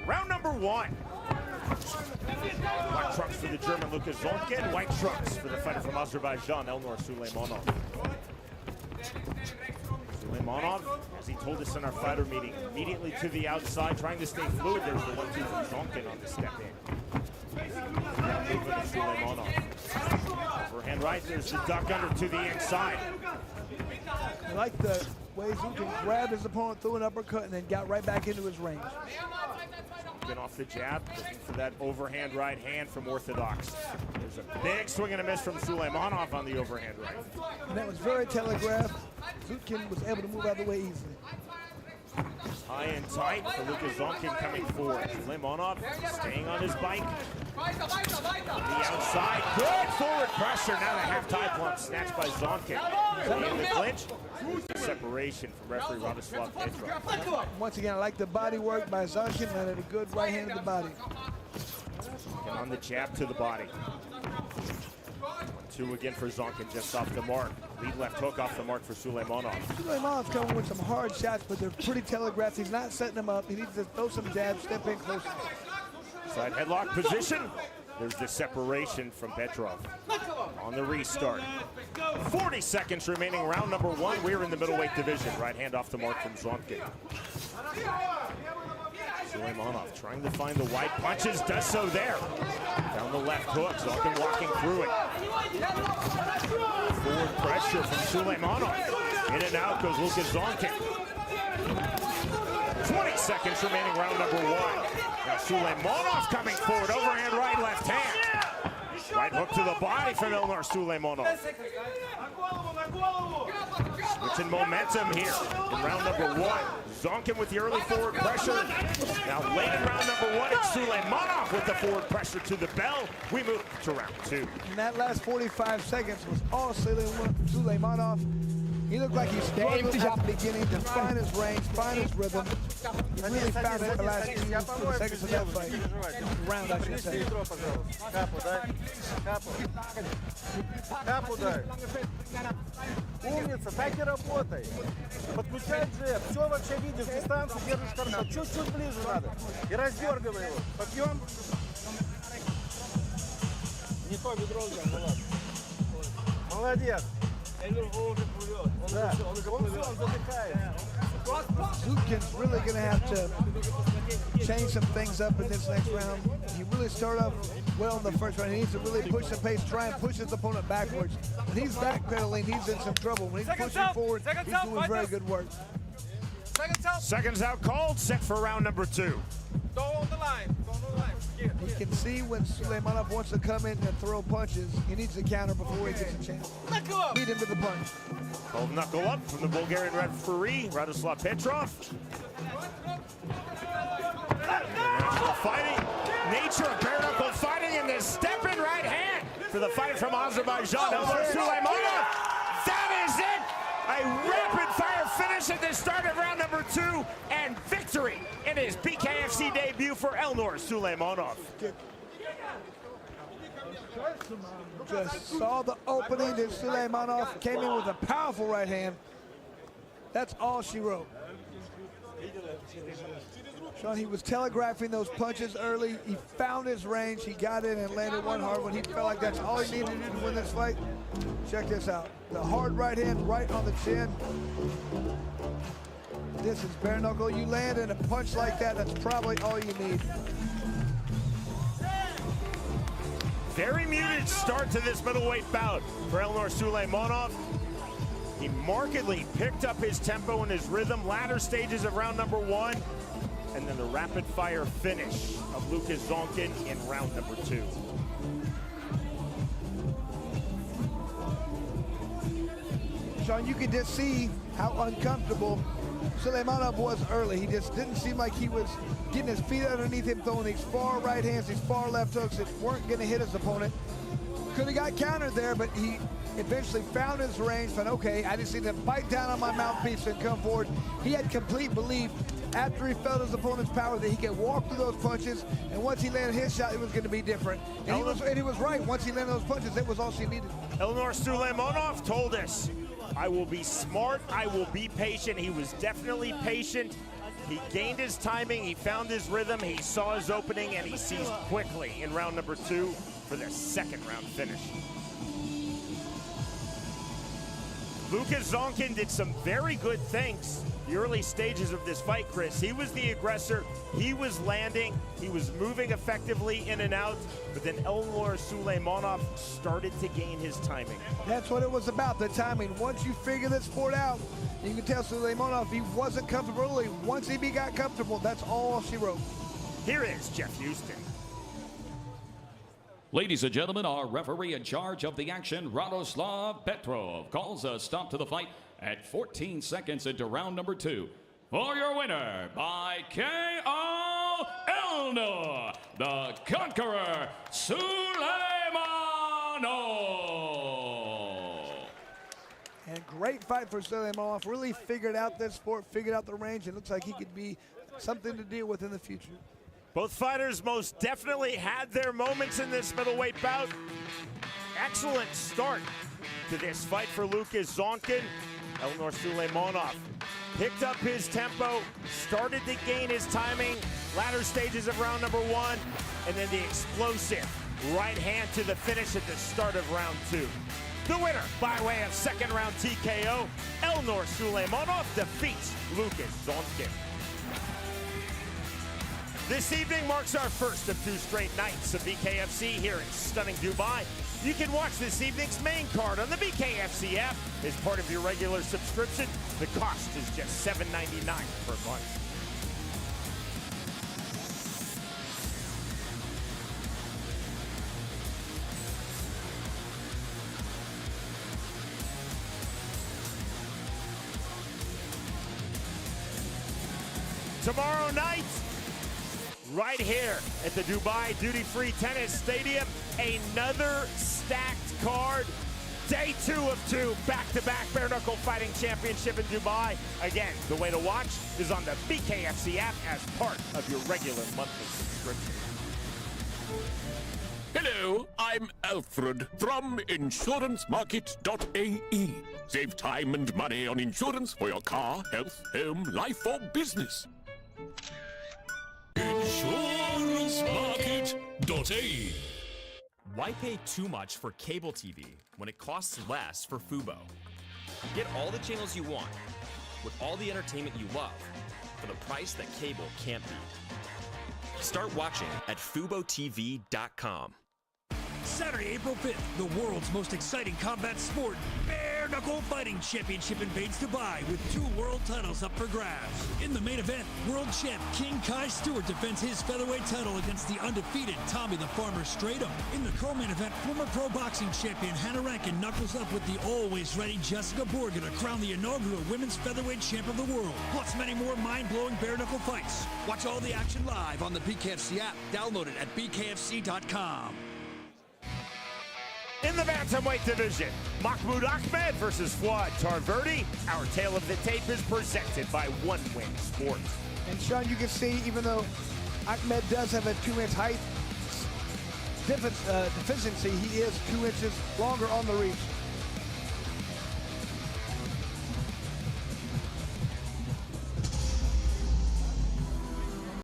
Round number 1. Black trunks for the German Lucas Zonkin, white trunks for the fighter from Azerbaijan, Elnur Suleymanov. Suleymanov, as he told us in our fighter meeting, immediately to the outside, trying to stay fluid. There's the 1-2 from Zonkin on the step in. Now movement of Suleymanov. Overhand right, there's the duck under to the inside. I like the way Zonkin grabbed his opponent, threw an uppercut, and then got right back into his range. Zonkin off the jab, looking for that overhand right hand from Orthodox. There's a big swing and a miss from Suleymanov on the overhand right. And that was very telegraphed. Zonkin was able to move out of the way easily. High and tight for Lucas Zonkin coming forward. Suleymanov staying on his bike. On the outside, good forward pressure. Now the half-tie plump snatched by Zonkin. In the clinch, separation from referee Radoslav Petrov. Once again, I like the body work by Zonkin, landed a good right hand to the body. And on the jab to the body. 1-2 again for Zonkin, just off the mark. Lead left hook off the mark for Suleymanov. Suleymanov's coming with some hard shots, but they're pretty telegraphed. He's not setting them up. He needs to throw some jabs, step in closer. Side headlock position. There's the separation from Petrov. On the restart. 40 seconds remaining, round number 1. We're in the middleweight division. Right hand off the mark from Zonkin. Suleymanov trying to find the wide punches, does so there. Down the left hook, Zonkin walking through it. Forward pressure from Suleymanov. In and out goes Lucas Zonkin. 20 seconds remaining, round number 1. Now Suleymanov coming forward, overhand right, left hand. Right hook to the body from Elnur Suleymanov. Switching momentum here in round number 1. Zonkin with the early forward pressure. Now late in round number 1, it's Suleymanov with the forward pressure to the bell. We move to round 2. And that last 45 seconds was all Suleymanov. He looked like he struggled at the beginning to find his range, find his rhythm. He really found it the last few seconds of that fight. Round, I should say. Умница, так и работай. Подключай джеб, все вообще видишь, дистанцию держишь хорошо, чуть-чуть ближе надо. И раздергивай его. Подъем. Не то бедро взял, ну ладно. Молодец. Да, он затыкает. Zonkin's really going to have to change some things up in this next round. He really started off well in the first round. He needs to really push the pace, try and push his opponent backwards. When he's backpedaling, he's in some trouble. When he's pushing forward, he's doing very good work. Seconds out called, set for round number 2. Don't hold the line. Don't hold the line. You can see when Suleymanov wants to come in and throw punches, he needs to counter before he gets a chance. Lead him to the punch. Called knuckle up from the Bulgarian referee, Radoslav Petrov. International fighting, nature of bare knuckle fighting, and this step-in right hand for the fighter from Azerbaijan, Elnur Suleymanov. That is it! A rapid-fire finish at the start of round number 2, and victory in his BKFC debut for Elnur Suleymanov. Just saw the opening that Suleymanov came in with a powerful right hand. That's all she wrote. Sean, he was telegraphing those punches early. He found his range. He got in and landed one hard when he felt like that's all he needed to do to win this fight. Check this out. The hard right hand right on the chin. This is bare knuckle. You land in a punch like that, that's probably all you need. Very muted start to this middleweight bout for Elnor Suleymanov. He markedly picked up his tempo and his rhythm, latter stages of round number 1, and then the rapid-fire finish of Lucas Zonkin in round number 2. Sean, you can just see how uncomfortable Suleymanov was early. He just didn't seem like he was getting his feet underneath him, throwing these far right hands, these far left hooks that weren't going to hit his opponent. Could have got countered there, but he eventually found his range, and okay, I just need to bite down on my mouthpiece and come forward. He had complete belief after he felt his opponent's power that he could walk through those punches, and once he landed his shot, it was going to be different. And he was right. Once he landed those punches, it was all she needed. Elnor Suleymanov told us, I will be smart, I will be patient. He was definitely patient. He gained his timing, he found his rhythm, he saw his opening, and he seized quickly in round number 2 for the second round finish. Lucas Zonkin did some very good things the early stages of this fight, Chris. He was the aggressor, he was landing, he was moving effectively in and out, but then Elnor Suleymanov started to gain his timing. That's what it was about, the timing. Once you figure this sport out, you can tell Suleymanov he wasn't comfortable early. Once he got comfortable, that's all she wrote. Here is Jeff Houston. Ladies and gentlemen, our referee in charge of the action, Radoslav Petrov, calls a stop to the fight at 14 seconds into round number 2. For your winner by KO Elnor, the Conqueror, Suleymanov. And great fight for Suleymanov. Really figured out this sport, figured out the range, and looks like he could be something to deal with in the future. Both fighters most definitely had their moments in this middleweight bout. Excellent start to this fight for Lucas Zonkin. Elnor Suleymanov picked up his tempo, started to gain his timing, latter stages of round number 1, and then the explosive right hand to the finish at the start of round 2. The winner by way of second round TKO, Elnor Suleymanov defeats Lucas Zonkin. This evening marks our first of 2 straight nights of BKFC here in stunning Dubai. You can watch this evening's main card on the BKFC app as part of your regular subscription. The cost is just $7.99 per month. Tomorrow night, right here at the Dubai Duty Free Tennis Stadium, another stacked card. Day 2 of 2 back-to-back bare knuckle fighting championship in Dubai. Again, the way to watch is on the BKFC app as part of your regular monthly subscription. Hello, I'm Alfred from insurancemarket.ae. Save time and money on insurance for your car, health, home, life, or business. InsuranceMarket.ae. Why pay too much for cable TV when it costs less for Fubo? Get all the channels you want with all the entertainment you love for the price that cable can't beat. Start watching at FuboTV.com. Saturday, April 5th, the world's most exciting combat sport, Bare Knuckle Fighting Championship invades Dubai with 2 world titles up for grabs. In the main event, world champ King Kai Stewart defends his featherweight title against the undefeated Tommy the Farmer Stratum. In the co-main event, former pro boxing champion Hannah Rankin knuckles up with the always ready Jessica Borga to crown the inaugural women's featherweight champ of the world. Plus many more mind-blowing bare knuckle fights. Watch all the action live on the BKFC app. Download it at BKFC.com. In the bantamweight division, Mahmoud Ahmed versus Fuad Tarverdi. Our tale of the tape is presented by One Win Sports. And Sean, you can see, even though Ahmed does have a 2-inch height deficiency, he is 2 inches longer on the reach.